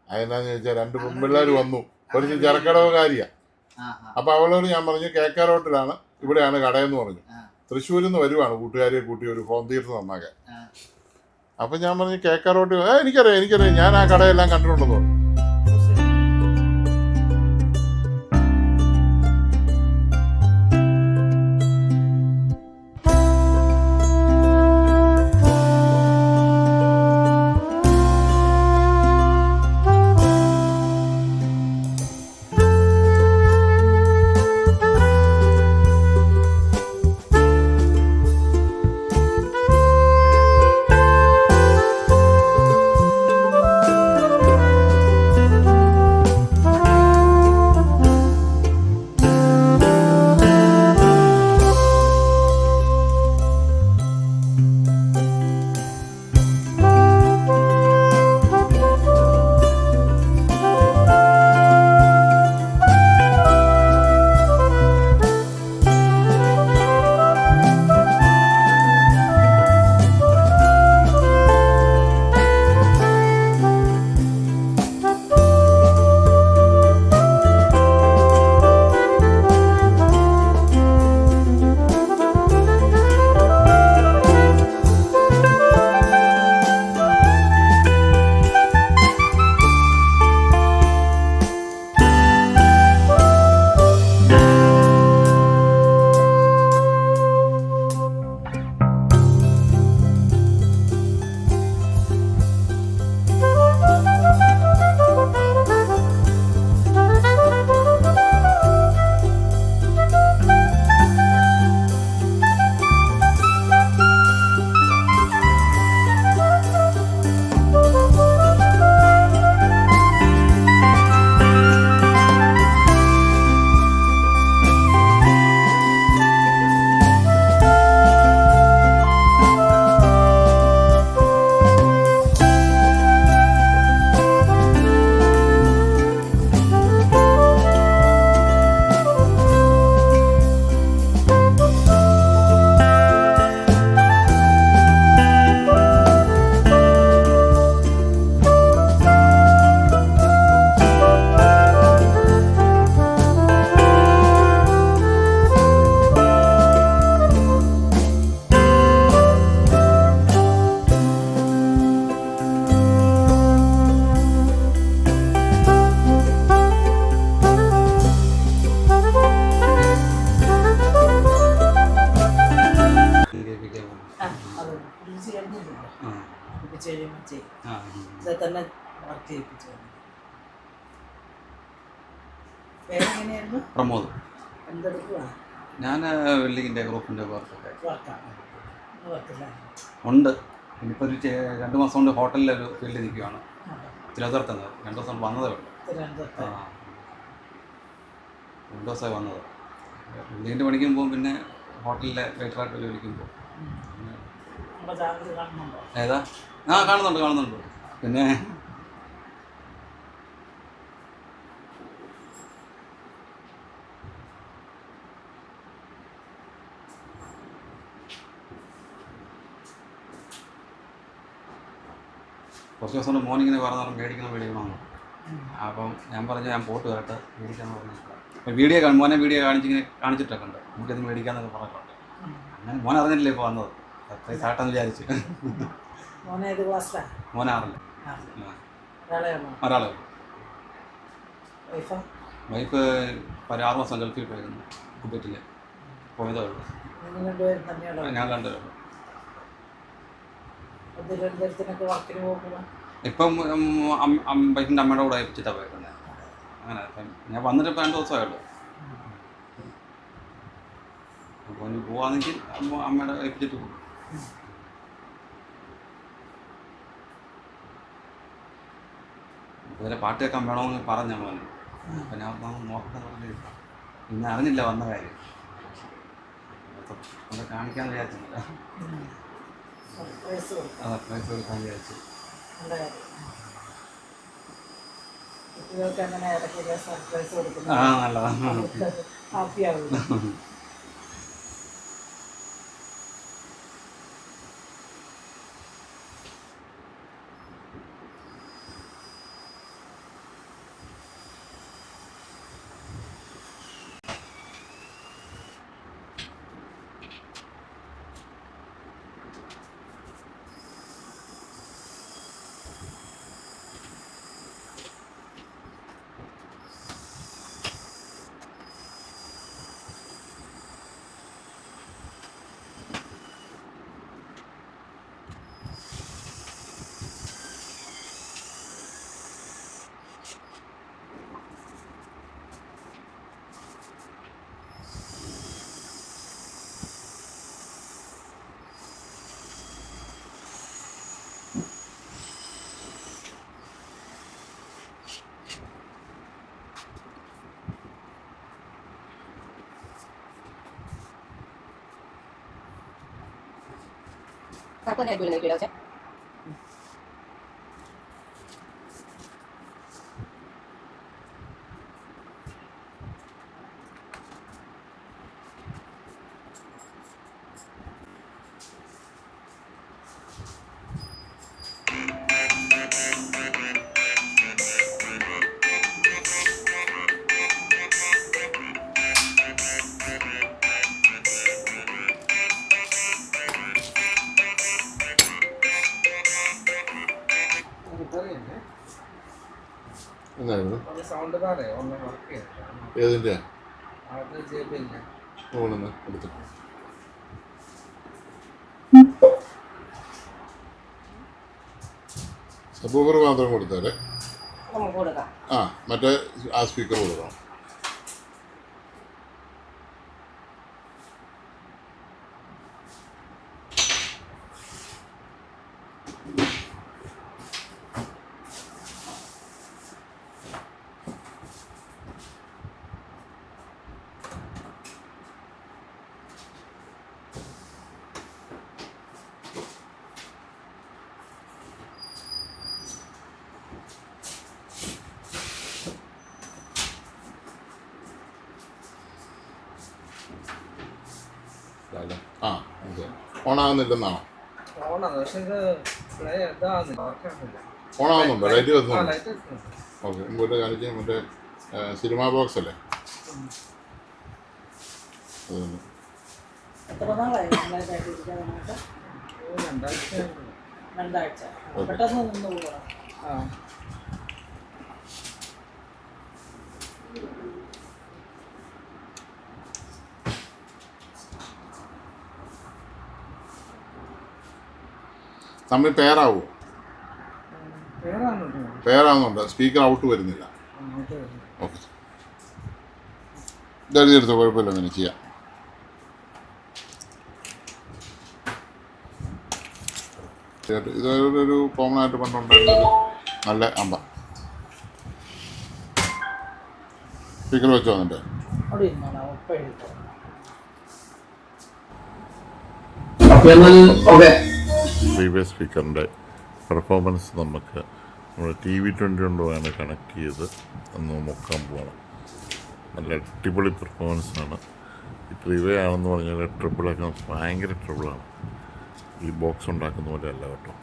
[SPEAKER 2] അതെന്നാന്ന് ചോദിച്ചാൽ 2 പെൺപിള്ളേർ വന്നു, ഒരു ചെറുക്കടവുകാരിയാ. അപ്പൊ അവളോട് ഞാൻ പറഞ്ഞു കേക്കാ റോട്ടിലാണ്, ഇവിടെയാണ് കടയെന്ന് പറഞ്ഞു. തൃശ്ശൂരിൽ നിന്ന് വരുവാണ് കൂട്ടുകാരിയെ കൂട്ടി ഒരു ഹോം തിയേറ്റർ നന്നാക്കാൻ. അപ്പൊ ഞാൻ പറഞ്ഞു കേക്കാ റോട്ടിൽ എനിക്കറിയാം ഞാൻ ആ കടയെല്ലാം കണ്ടിട്ടുണ്ടെന്ന് പറഞ്ഞു.
[SPEAKER 4] ഇപ്പൊ ചെയ്യുമ്പോൾ ചെയ്യും.
[SPEAKER 6] ആ
[SPEAKER 4] ഇതെ തന്നെ വർക്ക് ചെയ്യിപ്പിച്ചു. പേരെങ്ങനെയായിരുന്നു?
[SPEAKER 6] പ്രമോദ്.
[SPEAKER 4] എന്തെടുക്കുവാ?
[SPEAKER 6] ഞാൻ വെൽഡിങ്ങിൻ്റെ ഗ്രൂപ്പിൻ്റെ വർക്കൊക്കെ
[SPEAKER 4] വർക്കാണ്. വർക്കില്ല.
[SPEAKER 6] ഉണ്ട്. ഇനിയിപ്പോൾ ഒരു 2 മാസം കൊണ്ട് ഹോട്ടലിലൊരു ഫീൽഡിൽ നിൽക്കുകയാണ്. തിരുവനന്തപുരത്ത് 2 ദിവസം വന്നതേ ഉള്ളൂ.
[SPEAKER 4] തിരുവനന്തപുരത്ത്.
[SPEAKER 6] 2 ദിവസമായി വന്നത്. വെൽഡിങ്ങിൻ്റെ പണിക്കും പോകും, പിന്നെ ഹോട്ടലിലെ വെയിറ്ററായിട്ട് ജോലിക്കും പോകും.
[SPEAKER 4] നമ്മുടെ ചാനൽ കാണുന്നുണ്ടോ?
[SPEAKER 6] ഏതാ? കാണുന്നുണ്ട്. പിന്നെ കുറച്ച് ദിവസം കൊണ്ട് മോനിങ്ങനെ പറഞ്ഞാൽ മേടിക്കണമെന്ന്. അപ്പം ഞാൻ പറഞ്ഞു ഞാൻ പോട്ട് വരട്ടെ മേടിക്കാമെന്ന് പറഞ്ഞു. അപ്പോൾ മോനെ വീഡിയോ കാണിച്ചിട്ടൊക്കെ ഉണ്ട്, നമുക്കിത് മേടിക്കാമെന്നൊക്കെ പറഞ്ഞിട്ടുണ്ട്. അങ്ങനെ മോൻ അറിഞ്ഞിട്ടില്ല ഇപ്പോൾ വന്നത്, സർപ്രൈസ് ആട്ടെന്ന് വിചാരിച്ചു.
[SPEAKER 4] മോനെ ഏത് ക്ലാസ്സിലാണ്?
[SPEAKER 6] മോൻ 6-ൽ. ഒരാളെ വൈഫ് 6 മാസം ഗൾഫിൽ പോയിരുന്നു, കുവൈറ്റിൽ പോയതേ ഉള്ളൂ.
[SPEAKER 4] നിങ്ങൾ രണ്ടുപേരും തന്നെയാണോ?
[SPEAKER 6] ഞാൻ കണ്ടുള്ളൂ.
[SPEAKER 4] തിരുവനന്തപുരത്തിനൊക്കെ വർക്കിന് പോകുമ്പോൾ
[SPEAKER 6] ഇപ്പം വൈഫിൻ്റെ അമ്മയുടെ കൂടെ ഏൽപ്പിച്ചിട്ടാണ് പോയിരുന്നത്. അങ്ങനെ ഞാൻ വന്നിട്ട് ഇപ്പോൾ 2 ദിവസമായുള്ളൂ. അപ്പോൾ ഇനി പോവാണെങ്കിൽ അമ്മയുടെ ഏൽപ്പിച്ചിട്ട് പോകും. അതുപോലെ പാട്ട് കേൾക്കാൻ വേണമെന്ന് പറഞ്ഞു മോൻ. അപ്പം ഞാൻ നോക്കട്ടെ പറഞ്ഞു. ഇന്ന് അറിഞ്ഞില്ല വന്ന കാര്യം, അത് കാണിക്കാമെന്ന് വിചാരിച്ചില്ല.
[SPEAKER 4] സർപ്രൈസ് കൊടുക്കാം.
[SPEAKER 6] സർപ്രൈസ് കൊടുക്കാൻ വിചാരിച്ചു.
[SPEAKER 4] നല്ല കാര്യം. കുട്ടികൾക്ക് അങ്ങനെ ഇടയ്ക്ക് സർപ്രൈസ് കൊടുക്കുന്നത്
[SPEAKER 6] നല്ലതാണ്.
[SPEAKER 4] ഹാപ്പിയാവില്ല.
[SPEAKER 8] Kapan ya dulu video cek?
[SPEAKER 2] എന്തായിരുന്നു
[SPEAKER 5] സൗണ്ട് ബാറേ ഒന്ന് വർക്ക് ചെയ്യാം.
[SPEAKER 2] ഏതിൻ്റെ
[SPEAKER 5] അത് ചെയ്യിപ്പില്ല.
[SPEAKER 2] ഫോണിന്ന് എടുത്തു. സബൂഫർ മാത്രം കൊടുത്താലേ
[SPEAKER 4] നമുക്ക് കൊടുക്കാം.
[SPEAKER 2] ആ മറ്റേ ആ സ്പീക്കർ കൊടുക്കണം. ആ ഓക്കെ. ഓണാകുന്നില്ലെന്നാണോ?
[SPEAKER 5] ഓണാണ്, പക്ഷെ ഇത് പ്ലേ ഇതാകുന്നില്ല, വർക്കാകുന്നില്ല.
[SPEAKER 2] ഓണാകുന്നുണ്ടോ? ലൈറ്റ്
[SPEAKER 5] ആ,
[SPEAKER 2] വെക്കുന്നുണ്ടോ?
[SPEAKER 5] ലൈറ്റ് വെക്കുന്നുണ്ട്.
[SPEAKER 2] ഓക്കെ. ഇങ്ങോട്ട് കാണിച്ച് മറ്റേ സിനിമാ ബോക്സ് അല്ലേ? അത് തന്നെ.
[SPEAKER 4] എത്ര നാളായി നല്ലതായിട്ട് ഇരിക്കാനായിട്ട്?
[SPEAKER 5] ഓ, 2000
[SPEAKER 4] 2 ആഴ്ച.
[SPEAKER 2] ഓക്കെ.
[SPEAKER 4] പെട്ടെന്ന് നിന്ന് പോവാ.
[SPEAKER 5] ആ.
[SPEAKER 2] തമ്മിൽ പെയറാവുമോ? പെയറാവുന്നുണ്ട്, സ്പീക്കർ ഔട്ട് വരുന്നില്ല. ഓക്കെ, ഇതെഴുതിയെടുത്തോ, കുഴപ്പമില്ല, അങ്ങനെ ചെയ്യാം. ഇതൊരു കോമൺ ആയിട്ട് പണ്ടുണ്ടായിരുന്നൊരു നല്ല അമ്പ. സ്പീക്കർ വെച്ചോ എന്നിട്ട്. പ്രീവിയസ് സ്പീക്കറിൻ്റെ പെർഫോമൻസ് നമുക്ക് നമ്മുടെ TV20 കൊണ്ടുമാണ് കണക്ട് ചെയ്ത് ഒന്ന് നോക്കാൻ പോകണം. നല്ല അടിപൊളി പെർഫോമൻസാണ്. ഈ പ്രീവേ ആണെന്ന് പറഞ്ഞാൽ ട്രിപ്പിളൊക്കെ ഭയങ്കര ട്രിപ്പിളാണ്. ഈ ബോക്സ് ഉണ്ടാക്കുന്ന പോലെ അല്ല കേട്ടോ.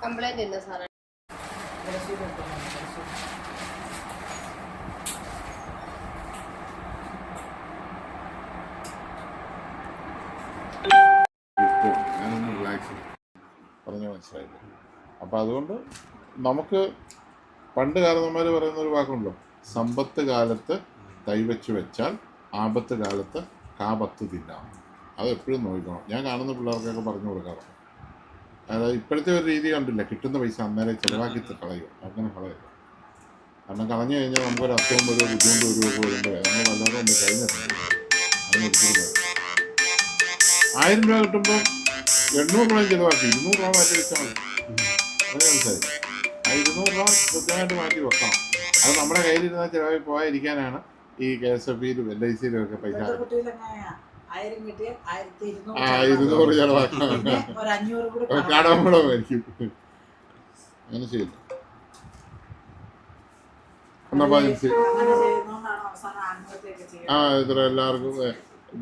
[SPEAKER 8] കംപ്ലൈന്റ് ഇല്ല സാറേ.
[SPEAKER 2] പറഞ്ഞു മനസ്സിലായില്ല. അപ്പം അതുകൊണ്ട് നമുക്ക് പണ്ട് കാരണന്മാർ പറയുന്ന ഒരു വാക്കുണ്ടല്ലോ, സമ്പത്ത് കാലത്ത് കൈവച്ച് വെച്ചാൽ ആപത്ത് കാലത്ത് കാപത്ത് തിന്നാം. അത് എപ്പോഴും നോക്കണം. ഞാൻ കാണുന്ന പിള്ളേർക്കൊക്കെ പറഞ്ഞു കൊടുക്കാറുണ്ട്. അതായത് ഇപ്പോഴത്തെ ഒരു രീതി കണ്ടില്ല, കിട്ടുന്ന പൈസ അന്നേരം ചിലവാക്കി കളയും. അങ്ങനെ കളയില്ല. കാരണം കളഞ്ഞു കഴിഞ്ഞാൽ നമുക്കൊരു അസുഖം വരുമോ ബുദ്ധിമുട്ട് വരുമോ ഒക്കെ വരുമ്പോഴേ നമ്മൾ വല്ലാതെ ഉണ്ട് കഴിഞ്ഞിട്ടുണ്ട്. അതിന് ഒരിക്കലും 1000 രൂപ കിട്ടുമ്പോൾ 800 രൂപയും ചിലവാക്കി 200 രൂപ മാറ്റി വെച്ചാൽ മതി. അങ്ങനെ മനസ്സിലായി. ആ 200 രൂപ കൃത്യമായിട്ട് മാറ്റി വെക്കണം. അത് നമ്മുടെ കയ്യിലിരുന്ന ചിലവായി പോകാതിരിക്കാനാണ് ഈ KSF-ലും LIC-ലും ഒക്കെ പൈസ 200 ചിലവാക്കണം. കടമ്പളോ മേടിക്കും. അങ്ങനെ ചെയ്യില്ല. ഇത്ര എല്ലാവർക്കും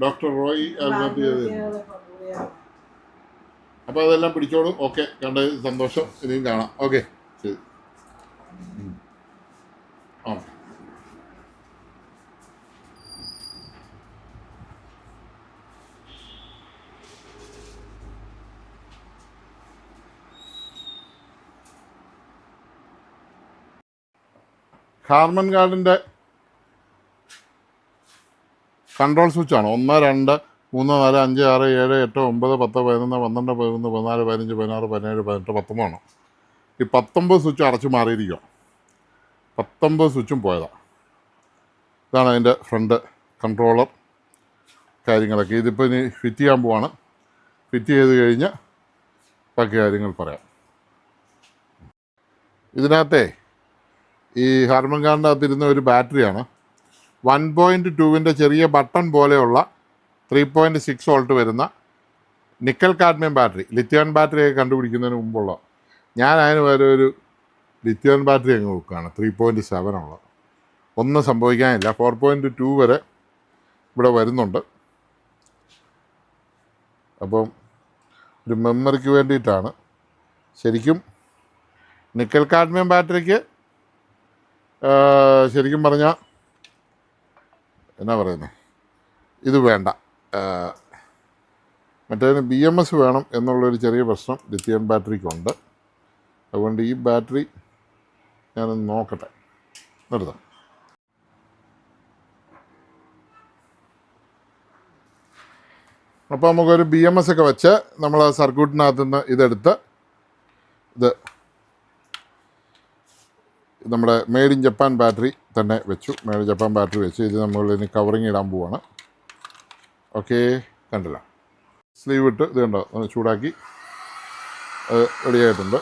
[SPEAKER 2] ഡോക്ടർ റോയ് ആത്മഹത്യ ചെയ്ത്. അപ്പോൾ അതെല്ലാം പിടിച്ചോളൂ. ഓക്കെ, കണ്ട സന്തോഷം. ഇനിയും കാണാം. ഓക്കെ, ശരി. ആ ഹാർമൻ ഗാർഡിൻ്റെ കൺട്രോൾ സ്വിച്ചാണ്. 1 2 3 4 5 6 7 8 9 10 11 12 13 14 15 16 17 18 19 ഈ 19 സ്വിച്ച് അടച്ചു മാറിയിരിക്കുക. 19 സ്വിച്ചും പോയതാണ്. ഇതാണ് അതിൻ്റെ ഫ്രണ്ട് കൺട്രോളർ കാര്യങ്ങളൊക്കെ. ഇതിപ്പോൾ ഇനി ഫിറ്റ് ചെയ്യാൻ പോവാണ്. ഫിറ്റ് ചെയ്ത് കഴിഞ്ഞ് ബാക്കി കാര്യങ്ങൾ പറയാം. ഇതിനകത്തെ ഈ ഹാർമൻ ഗാർഡിൻ്റെ അകത്തിരുന്ന ഒരു ബാറ്ററിയാണ്. 1.2 ചെറിയ ബട്ടൺ പോലെയുള്ള 3.6 വോൾട്ട് വരുന്ന നിക്കൽ കാഡ്മിയം ബാറ്ററി. ലിഥിയോൺ ബാറ്ററിയൊക്കെ കണ്ടുപിടിക്കുന്നതിന് മുമ്പുള്ള. ഞാൻ അതിന് വരെ ഒരു ലിഥിയോൺ ബാറ്ററി അങ്ങ് നോക്കുകയാണ്. 3.7 ഉള്ള. ഒന്നും സംഭവിക്കാനില്ല. 4.2 വരെ ഇവിടെ വരുന്നുണ്ട്. അപ്പം ഒരു മെമ്മറിക്ക് വേണ്ടിയിട്ടാണ്. ശരിക്കും നിക്കൽ കാഡ്മിയം ബാറ്ററിക്ക് ശരിക്കും പറഞ്ഞാൽ എന്നാ പറയുന്നത്, ഇത് വേണ്ട. മറ്റേതിന് BMS വേണം എന്നുള്ളൊരു ചെറിയ പ്രശ്നം ലിഥിയം ബാറ്ററിക്കുണ്ട്. അതുകൊണ്ട് ഈ ബാറ്ററി ഞാനൊന്ന് നോക്കട്ടെ. നിർത്താം. അപ്പോൾ നമുക്കൊരു BMS ഒക്കെ വെച്ച് നമ്മൾ ആ സർക്യൂട്ടിനകത്ത് നിന്ന് ഇതെടുത്ത് നമ്മുടെ മെയ്ഡ് ഇൻ ജപ്പാൻ ബാറ്ററി തന്നെ വെച്ചു. മെയ്ഡ് ഇൻ ജപ്പാൻ ബാറ്ററി വെച്ച് ഇത് നമ്മൾ ഇനി കവറിങ് ഇടാൻ പോവാണ്. ഓക്കെ, കണ്ടില്ല. സ്ലീവ് ഇട്ട് ഇത് കണ്ടോ, ഒന്ന് ചൂടാക്കി അത് റെഡിയായിട്ടുണ്ട്.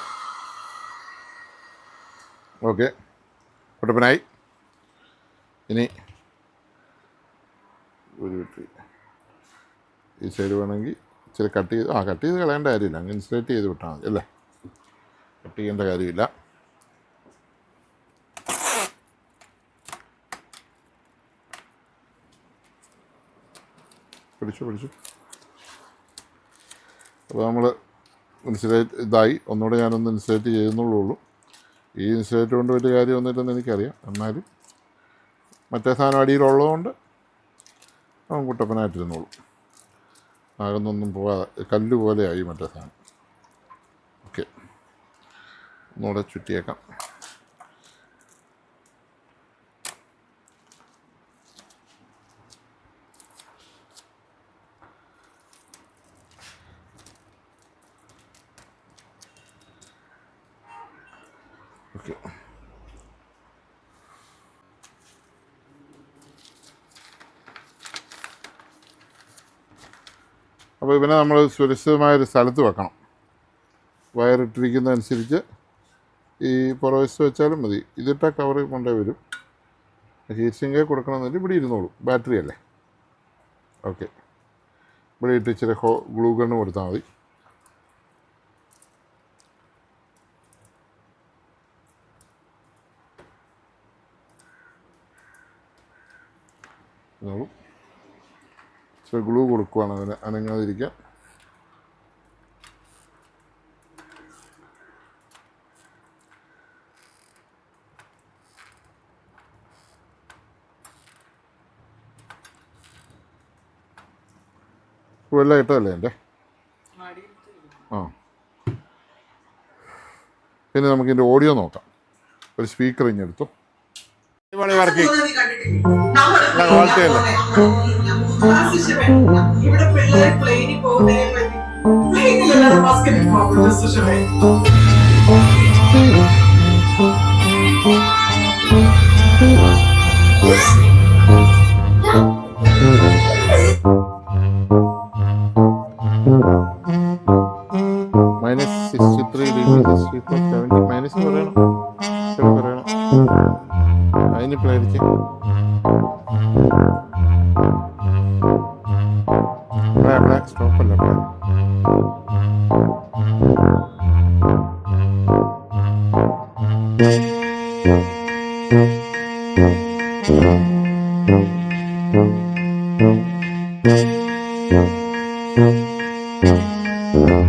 [SPEAKER 2] ഓക്കെ, കുട്ടപ്പനായി. ഇനി ഒരു ബാറ്ററി ഈ സൈഡ് വേണമെങ്കിൽ ഇച്ചിരി കട്ട് ചെയ്ത് കളയേണ്ട കാര്യമില്ല. അങ്ങ് ഇൻസുലേറ്റ് ചെയ്ത് വിട്ടാൽ മതി അല്ലേ, കട്ട് ചെയ്യേണ്ട കാര്യമില്ല. പിടിച്ചു. അപ്പോൾ നമ്മൾ ഇൻസുലേറ്റ് ഇതായി. ഒന്നുകൂടെ ഞാനൊന്ന് ഇൻസുലേറ്റ് ചെയ്യുന്നുള്ളൂ. ഈ ഇൻസുലേറ്റ് കൊണ്ട് വലിയ കാര്യമൊന്നുമില്ലെന്ന് എനിക്കറിയാം. എന്നാലും മറ്റേ സാധനം അടിയിലുള്ളതുകൊണ്ട് അവൻ കുട്ടപ്പനായിട്ടിരുന്നോളൂ. ആകുന്നൊന്നും പോകാതെ കല്ല് പോലെയായി മറ്റേ സാധനം. ഓക്കെ, ഒന്നുകൂടെ ചുറ്റിയേക്കാം. ഓക്കെ, അപ്പോൾ ഇവനെ നമ്മൾ സുരക്ഷിതമായൊരു സ്ഥലത്ത് വെക്കണം. വയറിട്ടിരിക്കുന്നതനുസരിച്ച് ഈ പുറവശത്ത് വെച്ചാലും മതി. ഇതിട്ടാൽ കവർ കൊണ്ടേ വരും. ഹീറ്റ് സിങ്കേ കൊടുക്കണമെന്നില്ല, ഇവിടെ ഇരുന്നോളൂ. ബാറ്ററി അല്ലേ. ഓക്കെ, ഇവിടെ ഇട്ട് ഇച്ചിരി ഗ്ലൂ ഗണ്ണ് കൊടുത്താൽ മതി. ഇച്ചിരി ഗ്ലൂ കൊടുക്കുവാണ് അതിന് അനങ്ങാതിരിക്കാൻ. എല്ലാം ഇട്ടതല്ലേ എൻ്റെ. പിന്നെ നമുക്കിതിൻ്റെ ഓഡിയോ നോക്കാം. ഒരു സ്പീക്കർ ഇങ്ങെടുത്തു. വർക്കിംഗ് ക്വാളിറ്റി അല്ലേ?
[SPEAKER 9] ഇവിടെ പിള്ളേർ പ്ലെയിനിൽ പോകുന്നതിനെ പറ്റി പ്ലെയിനിലല്ലാതെ മസ്കറ്റിൽ പോകുന്നത് സുഷമേ.
[SPEAKER 2] -63 ഡിഗ്രി 70 മൈനസ് പറയണം, പറയണം. അതിന് പ്ലേരിച്ച് സ്റ്റോപ്പ് അല്ല
[SPEAKER 1] Yeah.